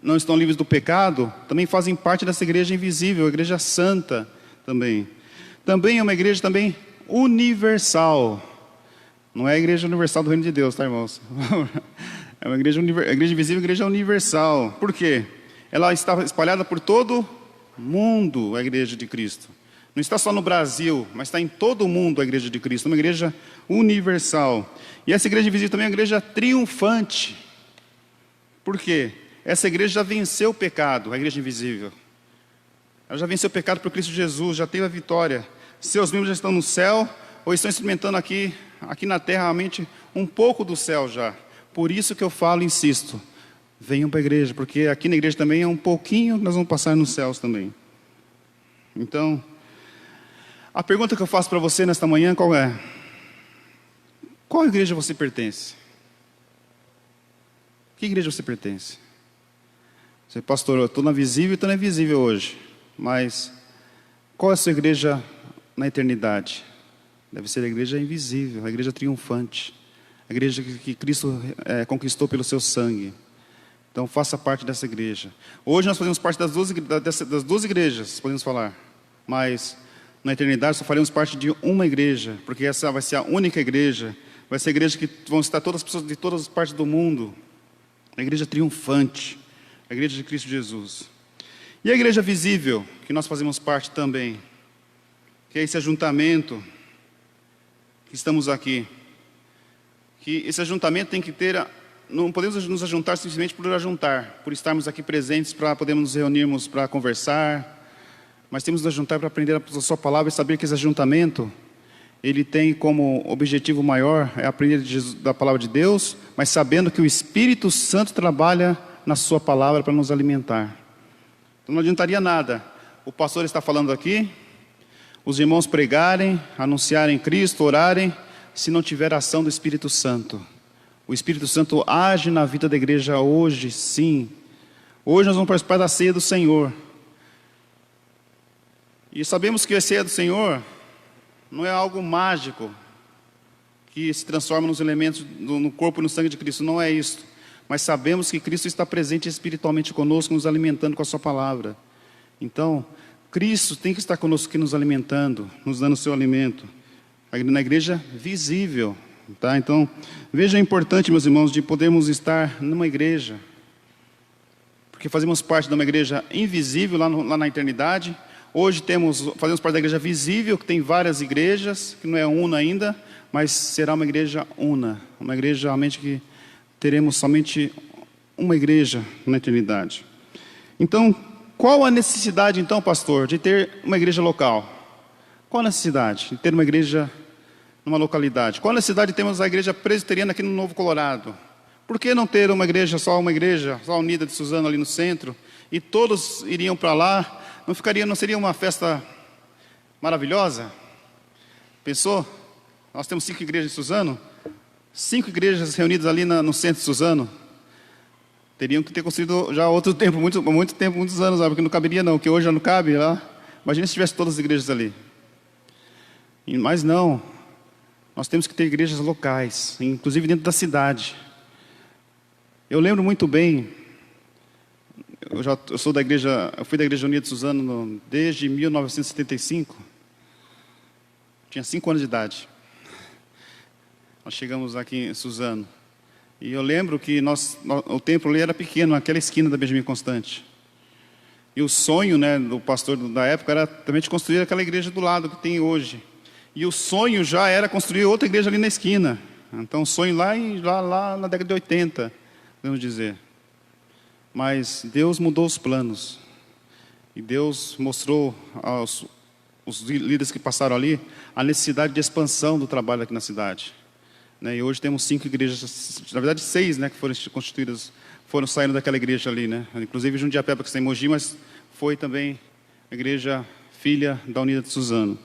não estão livres do pecado, também fazem parte dessa igreja invisível, a igreja santa também. Também é uma igreja também universal. Não é a igreja universal do reino de Deus, tá, irmãos? É uma igreja invisível, uma igreja universal. Por quê? Ela está espalhada por todo mundo, a igreja de Cristo. Não está só no Brasil, mas está em todo o mundo a igreja de Cristo, uma igreja universal. E essa igreja invisível também é uma igreja triunfante. Por quê? Essa igreja já venceu o pecado, a igreja invisível. Ela já venceu o pecado por Cristo Jesus, já teve a vitória. Seus membros já estão no céu, ou estão experimentando aqui na terra, realmente, um pouco do céu já. Por isso que eu falo e insisto, venham para a igreja, porque aqui na igreja também é um pouquinho que nós vamos passar nos céus também. Então, a pergunta que eu faço para você nesta manhã, qual é? Qual igreja você pertence? Que igreja você pertence? Você, pastor, eu estou na visível e estou na invisível hoje, mas qual é a sua igreja na eternidade? Deve ser a igreja invisível, a igreja triunfante, a igreja que Cristo conquistou pelo seu sangue. Então faça parte dessa igreja. Hoje nós fazemos parte das duas igrejas, podemos falar, mas Na eternidade só faremos parte de uma igreja, porque essa vai ser a única igreja. Vai ser a igreja que vão estar todas as pessoas de todas as partes do mundo. A igreja triunfante, a igreja de Cristo Jesus. E a igreja visível, que nós fazemos parte também, que é esse ajuntamento, que estamos aqui. Que esse ajuntamento tem que ter, não podemos nos ajuntar simplesmente por ajuntar, por estarmos aqui presentes para podermos nos reunirmos para conversar, mas temos que nos ajuntar para aprender a sua palavra e saber que esse ajuntamento, ele tem como objetivo maior, é aprender da palavra de Deus, mas sabendo que o Espírito Santo trabalha na sua palavra para nos alimentar. Então não adiantaria nada o pastor está falando aqui, os irmãos pregarem, anunciarem Cristo, orarem, se não tiver a ação do Espírito Santo. O Espírito Santo age na vida da igreja hoje, sim. Hoje nós vamos participar da ceia do Senhor. E sabemos que a ceia do Senhor não é algo mágico, que se transforma nos elementos, no corpo e no sangue de Cristo, não é isso. Mas sabemos que Cristo está presente espiritualmente conosco, nos alimentando com a sua palavra. Então, Cristo tem que estar conosco aqui nos alimentando, nos dando o seu alimento. Na igreja visível, tá? Então, veja a importante, meus irmãos, de podermos estar numa igreja, porque fazemos parte de uma igreja invisível lá na eternidade. Hoje fazemos parte da igreja visível, que tem várias igrejas, que não é una ainda, mas será uma igreja una, uma igreja realmente que teremos somente uma igreja na eternidade. Então, qual a necessidade então, pastor, de ter uma igreja local? Qual a necessidade de ter uma igreja numa localidade? Qual a necessidade de termos a igreja presbiteriana aqui no Novo Colorado? Por que não ter uma igreja só unida de Suzano ali no centro, e todos iriam para lá? Não seria uma festa maravilhosa? Pensou? Nós temos 5 igrejas em Suzano, 5 igrejas reunidas ali no centro de Suzano. Teriam que ter construído já há outro tempo, muito tempo, muitos anos, porque não caberia não, que hoje já não cabe lá. Imagina se tivesse todas as igrejas ali. Mas não, nós temos que ter igrejas locais, inclusive dentro da cidade. Eu lembro muito bem, eu fui da Igreja Unida de Suzano desde 1975, tinha 5 anos de idade. Nós chegamos aqui em Suzano, e eu lembro que o templo ali era pequeno, naquela esquina da Benjamin Constante. E o sonho, né, do pastor da época era também de construir aquela igreja do lado que tem hoje. E o sonho já era construir outra igreja ali na esquina. Então o sonho lá na década de 80, podemos dizer. Mas Deus mudou os planos. E Deus mostrou aos líderes que passaram ali a necessidade de expansão do trabalho aqui na cidade. Né? E hoje temos 5 igrejas, na verdade 6, né, que foram constituídas, foram saindo daquela igreja ali, né? Inclusive Jundiapeba, que está em Mogi, mas foi também a igreja filha da Unida de Suzano.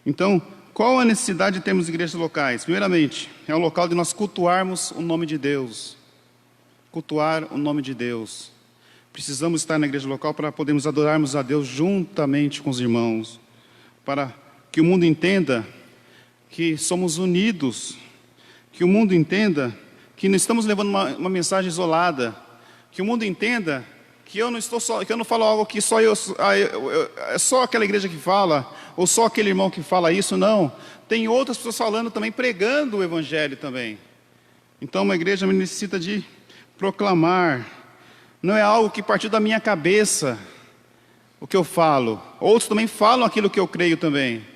Então, qual a necessidade de termos igrejas locais? Primeiramente, é um local de nós cultuarmos o nome de Deus. Cultuar o nome de Deus. Precisamos estar na igreja local para podermos adorarmos a Deus juntamente com os irmãos. Para que o mundo entenda que somos unidos. Que o mundo entenda que não estamos levando uma mensagem isolada. Que o mundo entenda que eu não falo algo que só é só aquela igreja que fala, ou só aquele irmão que fala isso, não. Tem outras pessoas falando também, pregando o evangelho também. Então uma igreja necessita de proclamar. Não é algo que partiu da minha cabeça, o que eu falo. Outros também falam aquilo que eu creio também.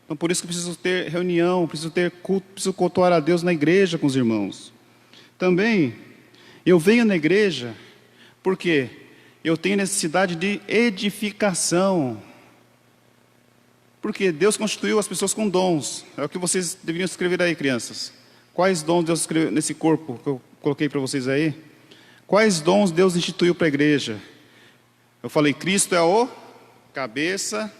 Então por isso que preciso ter reunião, preciso ter culto, preciso cultuar a Deus na igreja com os irmãos. Também, eu venho na igreja, porque eu tenho necessidade de edificação. Porque Deus constituiu as pessoas com dons. É o que vocês deveriam escrever aí, crianças. Quais dons Deus escreveu nesse corpo que eu coloquei para vocês aí? Quais dons Deus instituiu para a igreja? Eu falei, Cristo é o cabeça,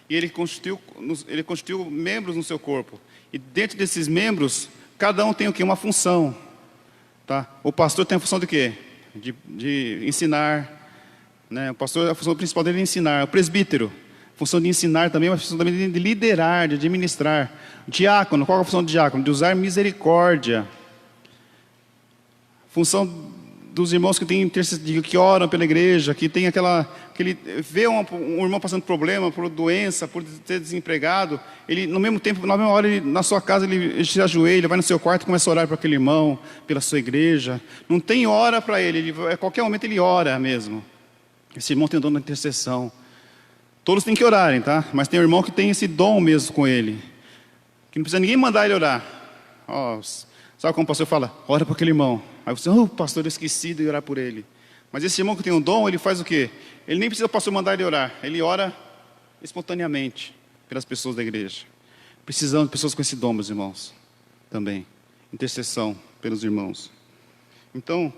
e Ele constituiu membros no seu corpo. E dentro desses membros, cada um tem o quê? Uma função. Tá? O pastor tem a função de quê? De ensinar. Né? O pastor, a função principal dele é ensinar. O presbítero, a função de ensinar também, mas a função também de liderar, de administrar. O diácono, qual é a função do diácono? De usar misericórdia. Função dos irmãos que que oram pela igreja, que tem que ele vê um irmão passando problema, por doença, por ser desempregado, ele no mesmo tempo, na mesma hora, na sua casa, ele se ajoelha, vai no seu quarto e começa a orar para aquele irmão, pela sua igreja. Não tem hora para ele, a qualquer momento ele ora mesmo. Esse irmão tem o dom da intercessão. Todos têm que orarem, tá? Mas tem um irmão que tem esse dom mesmo com ele, que não precisa ninguém mandar ele orar. Sabe como o pastor fala? Ora para aquele irmão. Aí você, pastor, eu esqueci de orar por ele. Mas esse irmão que tem um dom, ele faz o quê? Ele nem precisa o pastor mandar ele orar. Ele ora espontaneamente pelas pessoas da igreja. Precisamos de pessoas com esse dom, meus irmãos. Também. Intercessão pelos irmãos. Então,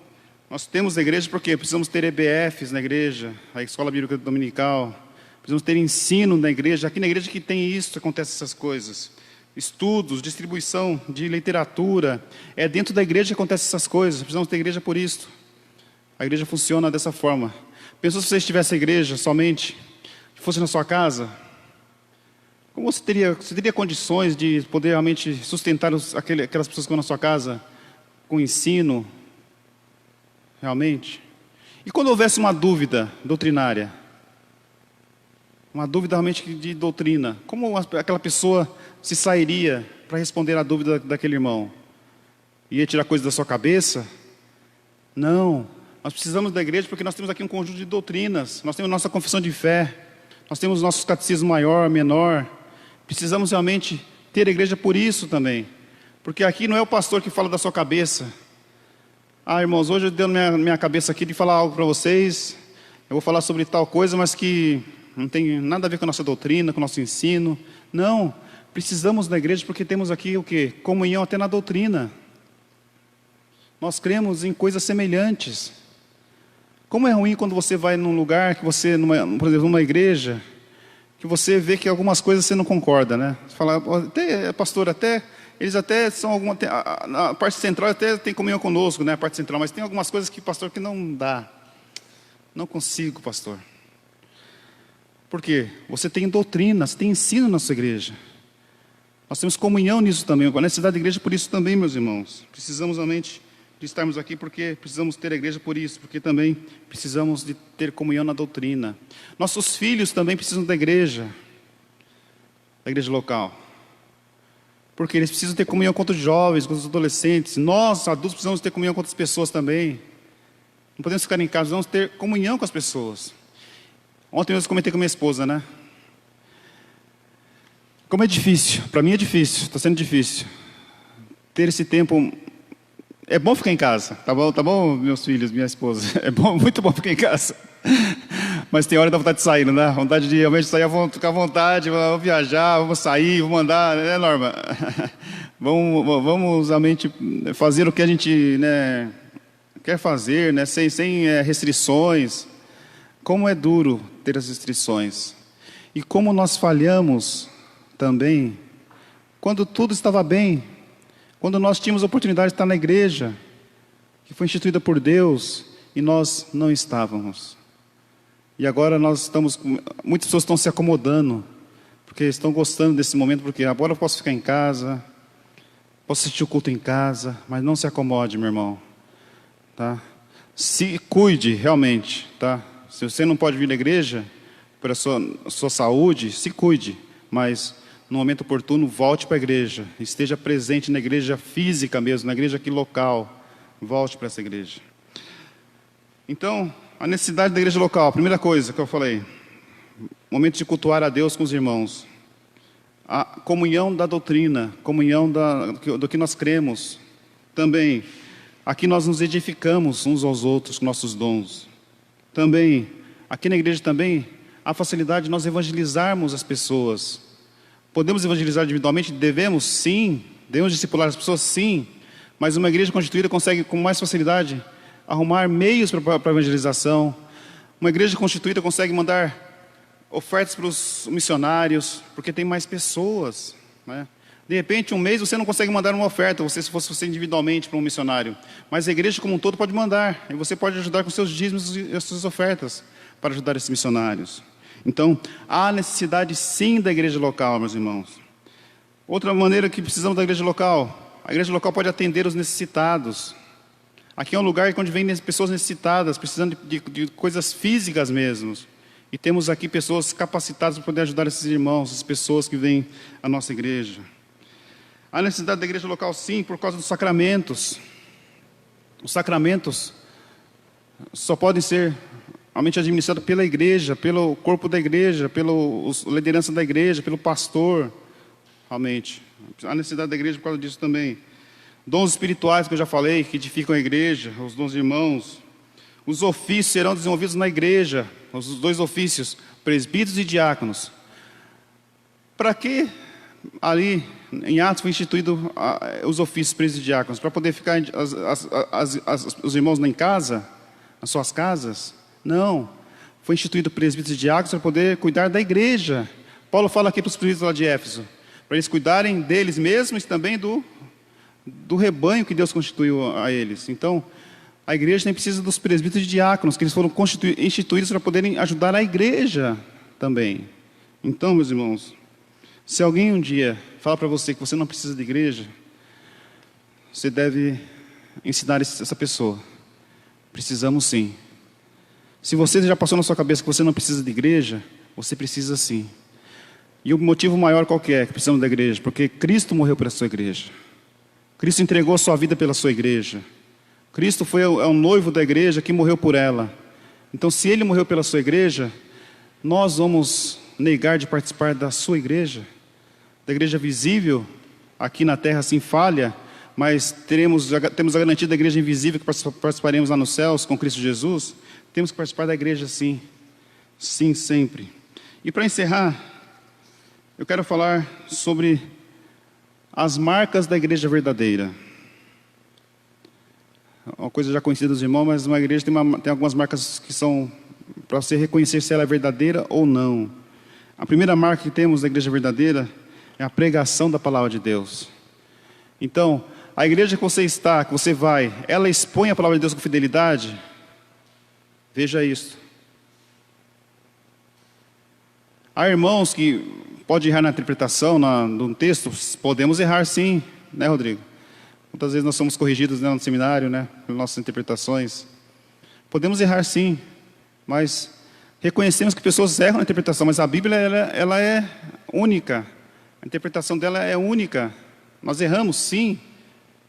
nós temos na igreja porque precisamos ter EBFs na igreja, a Escola Bíblica Dominical. Precisamos ter ensino na igreja. Aqui na igreja que tem isso, acontecem essas coisas. Estudos, distribuição de literatura. É dentro da igreja que acontecem essas coisas. Precisamos ter igreja por isso. A igreja funciona dessa forma. Pensou se você estivesse a igreja somente, fosse na sua casa, como você teria condições de poder realmente sustentar aquelas pessoas que estão na sua casa com ensino, realmente? E quando houvesse uma dúvida doutrinária, uma dúvida realmente de doutrina, como aquela pessoa se sairia para responder à dúvida daquele irmão? Ia tirar coisa da sua cabeça? Não. Nós precisamos da igreja porque nós temos aqui um conjunto de doutrinas. Nós temos nossa confissão de fé. Nós temos nossos catecismo maior, menor. Precisamos realmente ter a igreja por isso também. Porque aqui não é o pastor que fala da sua cabeça. Irmãos, hoje eu dei minha cabeça aqui de falar algo para vocês. Eu vou falar sobre tal coisa, mas que não tem nada a ver com a nossa doutrina, com o nosso ensino. Não, precisamos da igreja porque temos aqui o quê? Comunhão até na doutrina. Nós cremos em coisas semelhantes. Como é ruim quando você vai num lugar, que você, por exemplo, numa igreja, que você vê que algumas coisas você não concorda, né? Você fala, pastor, eles até são a parte central até tem comunhão conosco, né? A parte central, mas tem algumas coisas que, pastor, que não dá. Não consigo, pastor. Por quê? Você tem doutrina, você tem ensino na sua igreja. Nós temos comunhão nisso também, a necessidade da igreja por isso também, meus irmãos. Precisamos realmente de estarmos aqui porque precisamos ter a igreja por isso, porque também precisamos de ter comunhão na doutrina. Nossos filhos também precisam da igreja local. Porque eles precisam ter comunhão com os jovens, com os adolescentes. Nós, adultos, precisamos ter comunhão com outras pessoas também. Não podemos ficar em casa, precisamos ter comunhão com as pessoas. Ontem eu comentei com minha esposa, né? Como é difícil, para mim é difícil, está sendo difícil. Ter esse tempo, é bom ficar em casa, tá bom, meus filhos, minha esposa, é bom, muito bom ficar em casa. Mas tem hora da vontade de sair, não dá? Vontade de realmente sair, ficar à vontade, vamos viajar, vamos sair, vamos andar, né, Norma? Vamos realmente fazer o que a gente, né, quer fazer, né, sem restrições. Como é duro ter as restrições. E como nós falhamos também, quando tudo estava bem, quando nós tínhamos a oportunidade de estar na igreja, que foi instituída por Deus, e nós não estávamos. E agora muitas pessoas estão se acomodando, porque estão gostando desse momento, porque agora eu posso ficar em casa, posso assistir o culto em casa, mas não se acomode, meu irmão. Tá? Se cuide realmente, tá? Se você não pode vir na igreja, pela sua saúde, se cuide, mas no momento oportuno, volte para a igreja, esteja presente na igreja física mesmo, na igreja aqui local, volte para essa igreja. Então, a necessidade da igreja local, a primeira coisa que eu falei, momento de cultuar a Deus com os irmãos, a comunhão da doutrina, comunhão do que nós cremos, também, aqui nós nos edificamos uns aos outros com nossos dons, também, aqui na igreja também, a facilidade de nós evangelizarmos as pessoas. Podemos evangelizar individualmente? Devemos? Sim. Devemos discipular as pessoas? Sim. Mas uma igreja constituída consegue com mais facilidade arrumar meios para a evangelização. Uma igreja constituída consegue mandar ofertas para os missionários, porque tem mais pessoas, né? De repente, um mês você não consegue mandar uma oferta, se fosse você individualmente para um missionário. Mas a igreja como um todo pode mandar. E você pode ajudar com seus dízimos e as suas ofertas para ajudar esses missionários. Então, há necessidade sim da igreja local, meus irmãos. Outra maneira que precisamos da igreja local, a igreja local pode atender os necessitados. Aqui é um lugar onde vêm pessoas necessitadas, precisando de coisas físicas mesmo. E temos aqui pessoas capacitadas para poder ajudar esses irmãos, as pessoas que vêm à nossa igreja. Há necessidade da igreja local, sim, por causa dos sacramentos. Os sacramentos só podem ser realmente administrados pela igreja, pelo corpo da igreja, pela liderança da igreja, pelo pastor, realmente. Há necessidade da igreja por causa disso também. Dons espirituais, que eu já falei, que edificam a igreja, os dons de irmãos. Os ofícios serão desenvolvidos na igreja, os 2 ofícios, presbíteros e diáconos. Para que ali em Atos foi instituído os ofícios presbíteros e diáconos? Para poder ficar os irmãos em casa, nas suas casas? Não. Foi instituído presbíteros e diáconos para poder cuidar da igreja. Paulo fala aqui para os presbíteros lá de Éfeso, para eles cuidarem deles mesmos e também do rebanho que Deus constituiu a eles. Então, a igreja nem precisa dos presbíteros e diáconos, que eles foram instituídos para poderem ajudar a igreja também. Então, meus irmãos, se alguém um dia falar para você que você não precisa de igreja, você deve ensinar essa pessoa. Precisamos sim. Se você já passou na sua cabeça que você não precisa de igreja, você precisa sim. E o motivo maior qual que é que precisamos da igreja? Porque Cristo morreu pela sua igreja. Cristo entregou a sua vida pela sua igreja. Cristo é o noivo da igreja que morreu por ela. Então, se Ele morreu pela sua igreja, nós vamos negar de participar da sua igreja? Da igreja visível, aqui na terra assim falha, mas temos a garantia da igreja invisível que participaremos lá nos céus com Cristo Jesus. Temos que participar da igreja sim. Sim, sempre. E para encerrar, eu quero falar sobre as marcas da igreja verdadeira. Uma coisa já conhecida dos irmãos, mas uma igreja tem algumas marcas que são para você reconhecer se ela é verdadeira ou não. A primeira marca que temos da igreja verdadeira é a pregação da palavra de Deus. Então, a igreja que você está, que você vai, ela expõe a palavra de Deus com fidelidade? Veja isso. Há irmãos que podem errar na interpretação do texto. Podemos errar sim, né, Rodrigo? Muitas vezes nós somos corrigidos, né, no seminário, né, pelas nossas interpretações. Podemos errar sim, mas reconhecemos que pessoas erram na interpretação, mas a Bíblia ela é única. A interpretação dela é única. Nós erramos sim,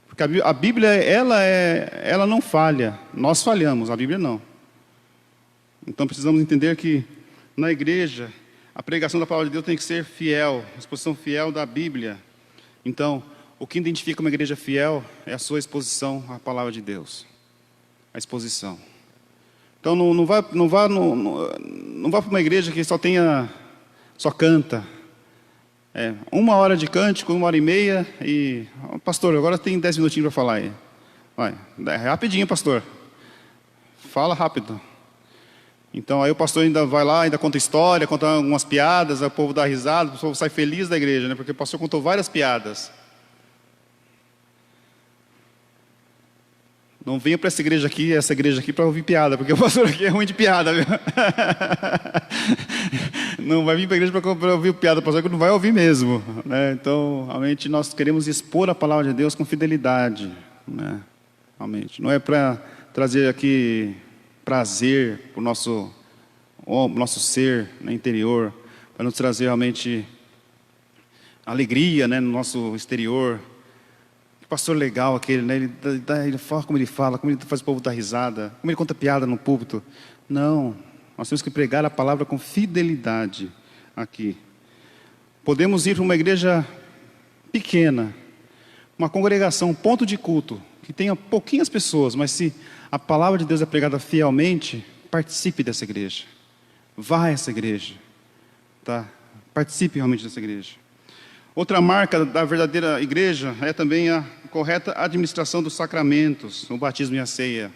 porque a Bíblia ela não falha. Nós falhamos, a Bíblia não. Então precisamos entender que na igreja a pregação da palavra de Deus tem que ser fiel, a exposição fiel da Bíblia. Então, o que identifica uma igreja fiel é a sua exposição à palavra de Deus. A exposição. Então não vá para uma igreja que só canta. 1 hora de cântico, 1h30 e... Pastor, agora tem 10 minutinhos para falar aí. Vai, rapidinho, pastor. Fala rápido. Então aí o pastor ainda vai lá, ainda conta história, conta algumas piadas, aí o povo dá risada, o povo sai feliz da igreja, né? Porque o pastor contou várias piadas. Não venha para essa igreja aqui para ouvir piada, porque o pastor aqui é ruim de piada, viu? Não vai vir para a igreja para ouvir piada, o pastor que não vai ouvir mesmo, né? Então, realmente nós queremos expor a palavra de Deus com fidelidade, né? Realmente, não é para trazer aqui prazer para o nosso ser, né, interior, para nos trazer realmente alegria, né, no nosso exterior. Que pastor legal aquele, né? Ele fala, como ele faz o povo dar risada, como ele conta piada no púlpito. Não, nós temos que pregar a palavra com fidelidade aqui. Podemos ir para uma igreja pequena, uma congregação, um ponto de culto, que tenha pouquinhas pessoas, mas se a palavra de Deus é pregada fielmente, participe dessa igreja. Vá a essa igreja. Tá? Participe realmente dessa igreja. Outra marca da verdadeira igreja é também a correta administração dos sacramentos, o batismo e a ceia.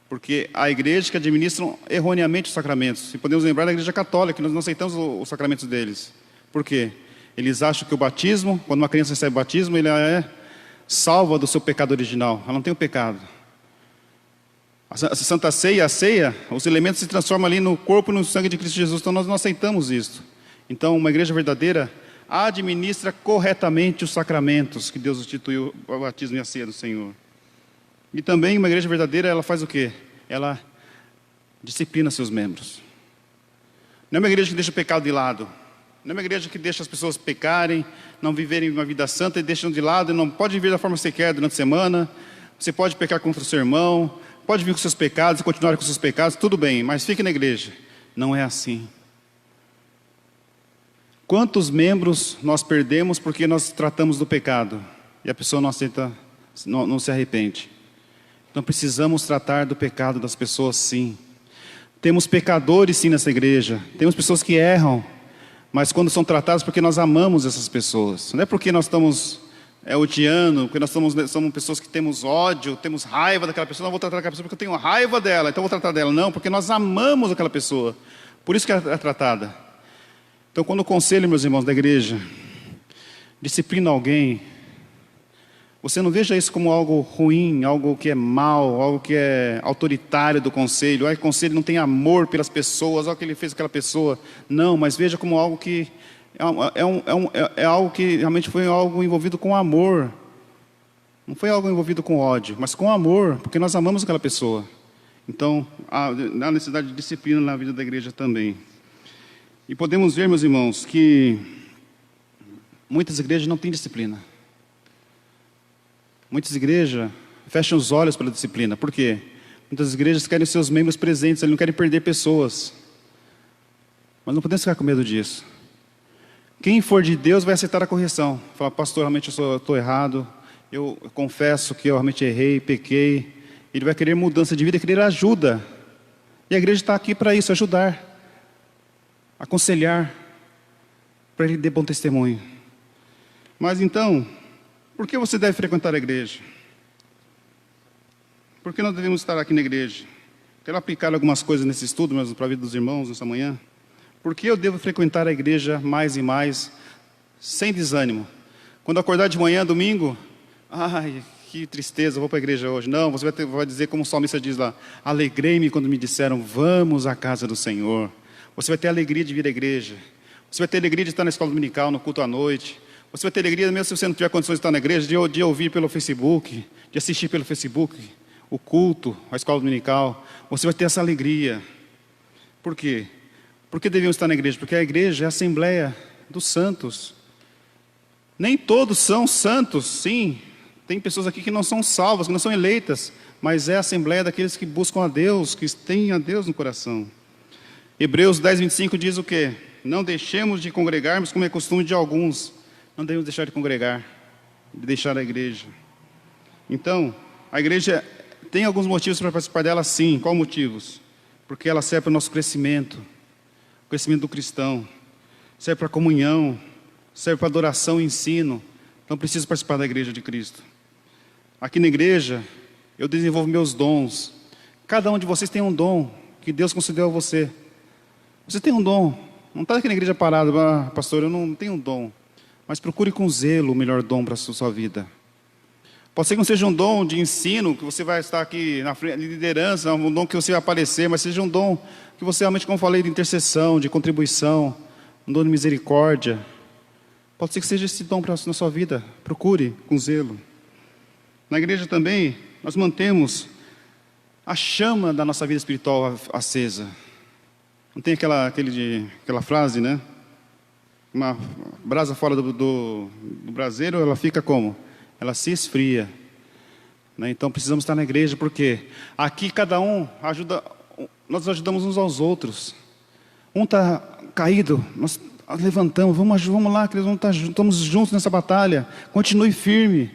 Porque há igrejas que administram erroneamente os sacramentos. E podemos lembrar da igreja católica, que nós não aceitamos os sacramentos deles. Por quê? Eles acham que o batismo, quando uma criança recebe o batismo, ele é salva do seu pecado original. Ela não tem o pecado. A Santa Ceia, a ceia, os elementos se transformam ali no corpo e no sangue de Cristo Jesus. Então nós não aceitamos isso. Então uma igreja verdadeira administra corretamente os sacramentos que Deus instituiu, o batismo e a ceia do Senhor. E também uma igreja verdadeira, ela faz o quê? Ela disciplina seus membros. Não é uma igreja que deixa o pecado de lado. Não é uma igreja que deixa as pessoas pecarem, não viverem uma vida santa e deixam de lado, e não pode viver da forma que você quer durante a semana. Você pode pecar contra o seu irmão, pode vir com seus pecados e continuar com seus pecados, tudo bem, mas fique na igreja. Não é assim. Quantos membros nós perdemos porque nós tratamos do pecado e a pessoa não aceita, não se arrepende? Então precisamos tratar do pecado das pessoas, sim. Temos pecadores, sim, nessa igreja. Temos pessoas que erram, mas quando são tratadas, porque nós amamos essas pessoas. Não é porque nós estamos odiando, porque nós somos pessoas que temos ódio, temos raiva daquela pessoa. Não vou tratar aquela pessoa porque eu tenho raiva dela, então vou tratar dela. Não, porque nós amamos aquela pessoa. Por isso que ela é tratada. Então, quando o conselho, meus irmãos da igreja, disciplina alguém, você não veja isso como algo ruim, algo que é mal, algo que é autoritário do conselho. O conselho não tem amor pelas pessoas, olha o que ele fez com aquela pessoa. Não, mas veja como algo que é algo que realmente foi algo envolvido com amor. Não foi algo envolvido com ódio, mas com amor, porque nós amamos aquela pessoa. Então, há necessidade de disciplina na vida da igreja também. E podemos ver, meus irmãos, que muitas igrejas não têm disciplina. Muitas igrejas fecham os olhos pela disciplina. Por quê? Muitas igrejas querem seus membros presentes, eles não querem perder pessoas. Mas não podemos ficar com medo disso. Quem for de Deus vai aceitar a correção. Falar, pastor, realmente eu estou errado. Eu confesso que eu realmente errei, pequei. Ele vai querer mudança de vida, querer ajuda. E a igreja está aqui para isso, ajudar, aconselhar, para ele dar bom testemunho. Mas então, por que você deve frequentar a igreja? Por que nós devemos estar aqui na igreja? Quero aplicar algumas coisas nesse estudo, mas para a vida dos irmãos nessa manhã. Por que eu devo frequentar a igreja mais e mais, sem desânimo? Quando acordar de manhã, domingo, ai, que tristeza, vou para a igreja hoje. Não, você vai dizer como o salmista diz lá, alegrei-me quando me disseram, vamos à casa do Senhor. Você vai ter alegria de vir à igreja. Você vai ter alegria de estar na escola dominical, no culto à noite. Você vai ter alegria, mesmo se você não tiver condições de estar na igreja, de ouvir pelo Facebook, de assistir pelo Facebook, o culto, a escola dominical. Você vai ter essa alegria. Por quê? Por que devemos estar na igreja? Porque a igreja é a assembleia dos santos. Nem todos são santos, sim. Tem pessoas aqui que não são salvas, que não são eleitas. Mas é a assembleia daqueles que buscam a Deus, que têm a Deus no coração. Hebreus 10, 25 diz o quê? Não deixemos de congregarmos como é costume de alguns. Não devemos deixar de congregar, de deixar a igreja. Então, a igreja tem alguns motivos para participar dela, sim. Quais motivos? Porque ela serve para o nosso crescimento, o crescimento do cristão. Serve para comunhão, serve para adoração e ensino. Então, preciso participar da igreja de Cristo. Aqui na igreja, eu desenvolvo meus dons. Cada um de vocês tem um dom que Deus concedeu a você. Você tem um dom. Não está aqui na igreja parado, pastor, eu não tenho um dom. Mas procure com zelo o melhor dom para a sua vida. Pode ser que não seja um dom de ensino, que você vai estar aqui na frente de liderança, um dom que você vai aparecer, mas seja um dom que você realmente, como eu falei, de intercessão, de contribuição, um dom de misericórdia. Pode ser que seja esse dom na sua vida. Procure com zelo. Na igreja também, nós mantemos a chama da nossa vida espiritual acesa. Não tem aquela frase, né? Uma brasa fora do braseiro, ela fica como? Ela se esfria. Né? Então precisamos estar na igreja, porque aqui cada um ajuda, nós ajudamos uns aos outros. Um está caído, nós levantamos, vamos lá, queridos, estamos juntos nessa batalha. Continue firme.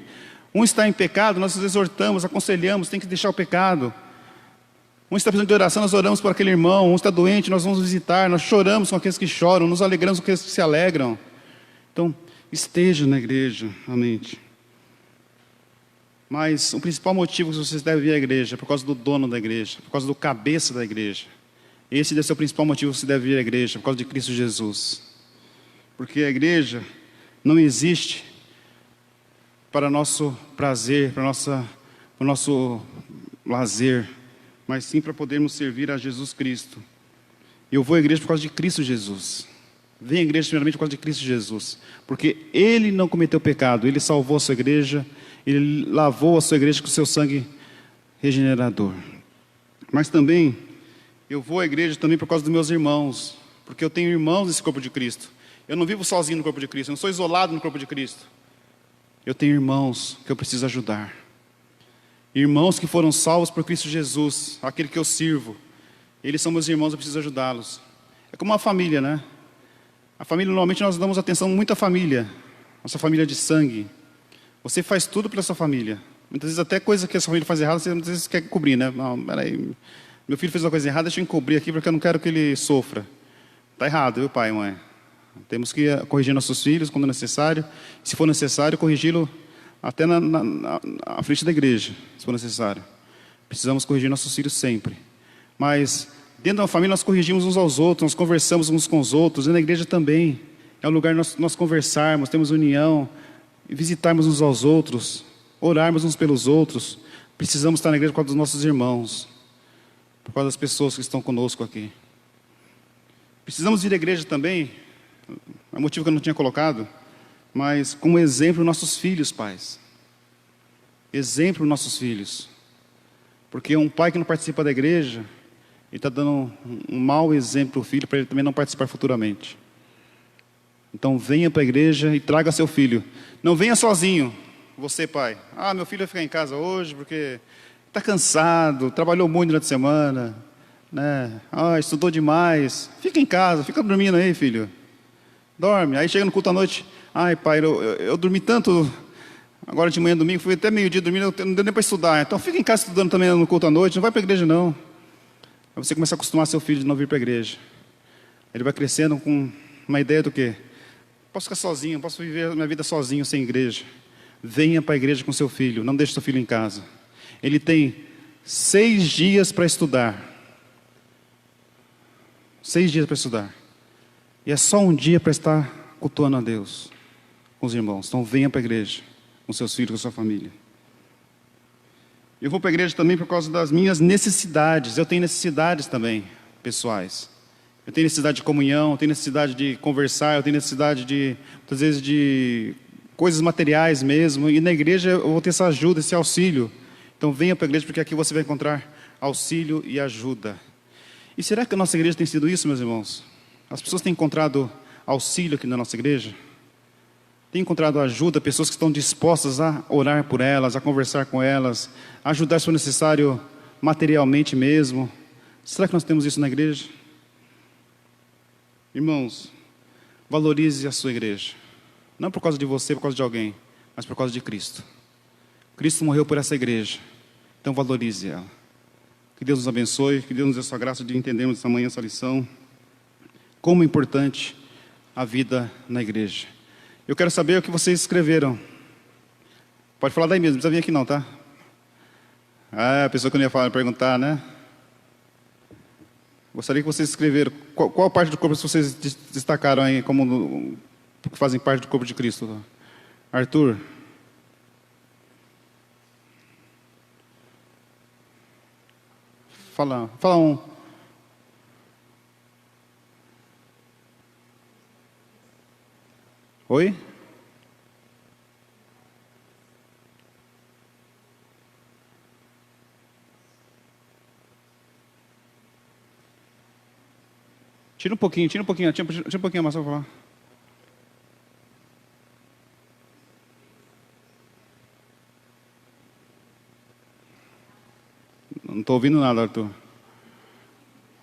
Um está em pecado, nós exortamos, aconselhamos, tem que deixar o pecado. Um está precisando de oração, nós oramos por aquele irmão. Um está doente, nós vamos visitar. Nós choramos com aqueles que choram, nos alegramos com aqueles que se alegram. Então, esteja na igreja, amém. Mas o principal motivo que vocês devem vir à igreja é por causa do dono da igreja, por causa do cabeça da igreja. Esse deve ser o principal motivo que você deve vir à igreja, por causa de Cristo Jesus. Porque a igreja não existe para nosso prazer, para o nosso lazer, mas sim para podermos servir a Jesus Cristo. Eu vou à igreja por causa de Cristo Jesus. Venho à igreja primeiramente por causa de Cristo Jesus. Porque Ele não cometeu pecado, Ele salvou a sua igreja, Ele lavou a sua igreja com o seu sangue regenerador. Mas também, eu vou à igreja também por causa dos meus irmãos, porque eu tenho irmãos nesse corpo de Cristo. Eu não vivo sozinho no corpo de Cristo, eu não sou isolado no corpo de Cristo. Eu tenho irmãos que eu preciso ajudar. Irmãos que foram salvos por Cristo Jesus, aquele que eu sirvo. Eles são meus irmãos, eu preciso ajudá-los. É como uma família, né? A família, normalmente nós damos atenção muito à família. Nossa família de sangue. Você faz tudo pela sua família. Muitas vezes até coisa que a sua família faz errada, você muitas vezes quer cobrir, né? Não, peraí, meu filho fez uma coisa errada, deixa eu encobrir aqui porque eu não quero que ele sofra. Está errado, viu, pai e mãe? Temos que corrigir nossos filhos quando necessário. Se for necessário, corrigi-lo até à frente da igreja, se for necessário. Precisamos corrigir nossos filhos sempre. Mas dentro da família nós corrigimos uns aos outros, nós conversamos uns com os outros, e na igreja também. É um lugar nós conversarmos, temos união, visitarmos uns aos outros, orarmos uns pelos outros. Precisamos estar na igreja por causa dos nossos irmãos, por causa das pessoas que estão conosco aqui. Precisamos vir à igreja também, é um motivo que eu não tinha colocado, mas como exemplo nossos filhos, pais. Exemplo nossos filhos. Porque um pai que não participa da igreja, ele está dando um mau exemplo para o filho, para ele também não participar futuramente. Então venha para a igreja e traga seu filho. Não venha sozinho, você pai. Ah, meu filho vai ficar em casa hoje porque está cansado, trabalhou muito durante a semana, né? Ah, estudou demais. Fica em casa, fica dormindo aí, filho. Dorme. Aí chega no culto à noite. Ai, pai, eu dormi tanto agora de manhã, domingo, fui até meio-dia dormindo, não deu nem para estudar. Então fica em casa estudando também no culto à noite, não vai para a igreja não. Aí você começa a acostumar seu filho de não vir para a igreja. Ele vai crescendo com uma ideia do quê? Posso ficar sozinho, posso viver minha vida sozinho, sem igreja. Venha para a igreja com seu filho, não deixe seu filho em casa. Ele tem 6 dias para estudar. 6 dias para estudar. E é só um dia para estar cultuando a Deus com os irmãos. Então venha para a igreja com seus filhos, com sua família. Eu vou para a igreja também por causa das minhas necessidades. Eu tenho necessidades também, pessoais. Eu tenho necessidade de comunhão, eu tenho necessidade de conversar, eu tenho necessidade de, muitas vezes, de coisas materiais mesmo. E na igreja eu vou ter essa ajuda, esse auxílio. Então venha para a igreja porque aqui você vai encontrar auxílio e ajuda. E será que a nossa igreja tem sido isso, meus irmãos? As pessoas têm encontrado auxílio aqui na nossa igreja? Têm encontrado ajuda, pessoas que estão dispostas a orar por elas, a conversar com elas, a ajudar se for necessário materialmente mesmo? Será que nós temos isso na igreja? Irmãos, valorize a sua igreja. Não por causa de você, por causa de alguém, mas por causa de Cristo. Cristo morreu por essa igreja, então valorize ela. Que Deus nos abençoe, que Deus nos dê a sua graça de entendermos essa manhã, essa lição. Como é importante a vida na igreja. Eu quero saber o que vocês escreveram. Pode falar daí mesmo, não precisa vir aqui não, tá? Ah, a pessoa que eu não ia falar, perguntar, né? Gostaria que vocês escreveram. Qual parte do corpo vocês destacaram aí como que fazem parte do corpo de Cristo? Arthur? Fala um. Oi? Tira um pouquinho mais para falar. Não estou ouvindo nada, Arthur.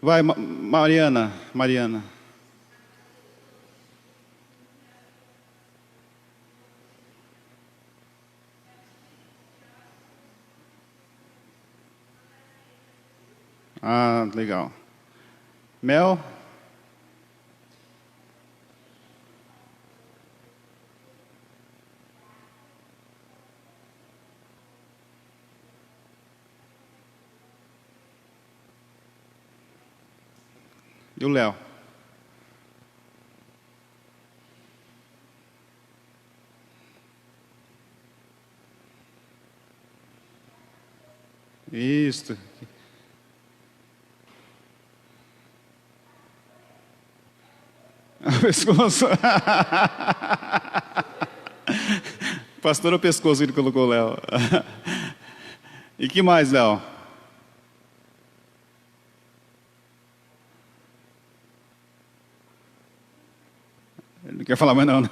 Vai, Mariana. Ah, legal. Mel? E o Léo? Isso. Pescoço. Pastor, o pescoço que ele colocou, Léo. E que mais, Léo? Ele não quer falar mais não, né?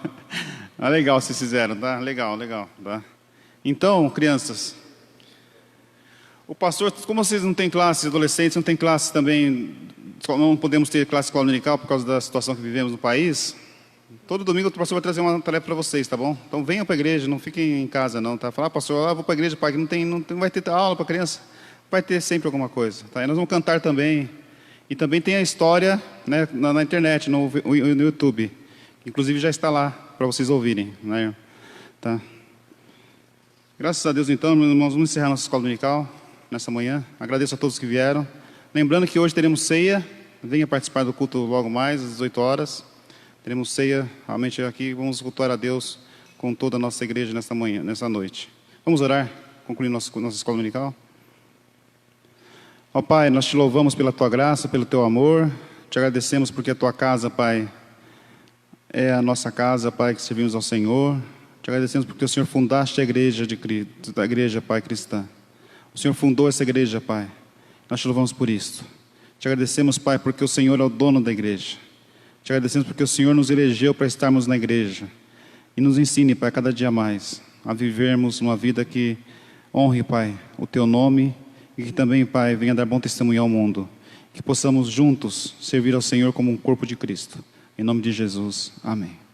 Ah, legal vocês fizeram, tá? Legal, tá? Então, crianças, o pastor, como vocês não têm classe, adolescentes não têm classe também, não podemos ter classe escola dominical por causa da situação que vivemos no país, todo domingo o pastor vai trazer uma tarefa para vocês, tá bom? Então venham para a igreja, não fiquem em casa não, tá? Falar, pastor, vou para a igreja, pai, que não vai ter aula para criança, vai ter sempre alguma coisa, tá? E nós vamos cantar também, e também tem a história, né, na internet, no YouTube, inclusive já está lá para vocês ouvirem, né? Tá? Graças a Deus, então, meus irmãos, vamos encerrar nossa escola dominical nessa manhã. Agradeço a todos que vieram. Lembrando que hoje teremos ceia. Venha participar do culto logo mais, às 18 horas. Teremos ceia. Realmente aqui vamos cultuar a Deus com toda a nossa igreja nesta manhã, nessa noite. Vamos orar, concluir nossa escola dominical. Ó Pai, nós te louvamos pela Tua graça, pelo Teu amor. Te agradecemos porque a Tua casa, Pai, é a nossa casa, Pai, que servimos ao Senhor. Te agradecemos porque o Senhor fundaste a igreja, a igreja, Pai, cristã. O Senhor fundou essa igreja, Pai. Nós te louvamos por isso. Te agradecemos, Pai, porque o Senhor é o dono da igreja. Te agradecemos porque o Senhor nos elegeu para estarmos na igreja. E nos ensine, Pai, cada dia mais a vivermos uma vida que honre, Pai, o Teu nome e que também, Pai, venha dar bom testemunho ao mundo. Que possamos juntos servir ao Senhor como um corpo de Cristo. Em nome de Jesus. Amém.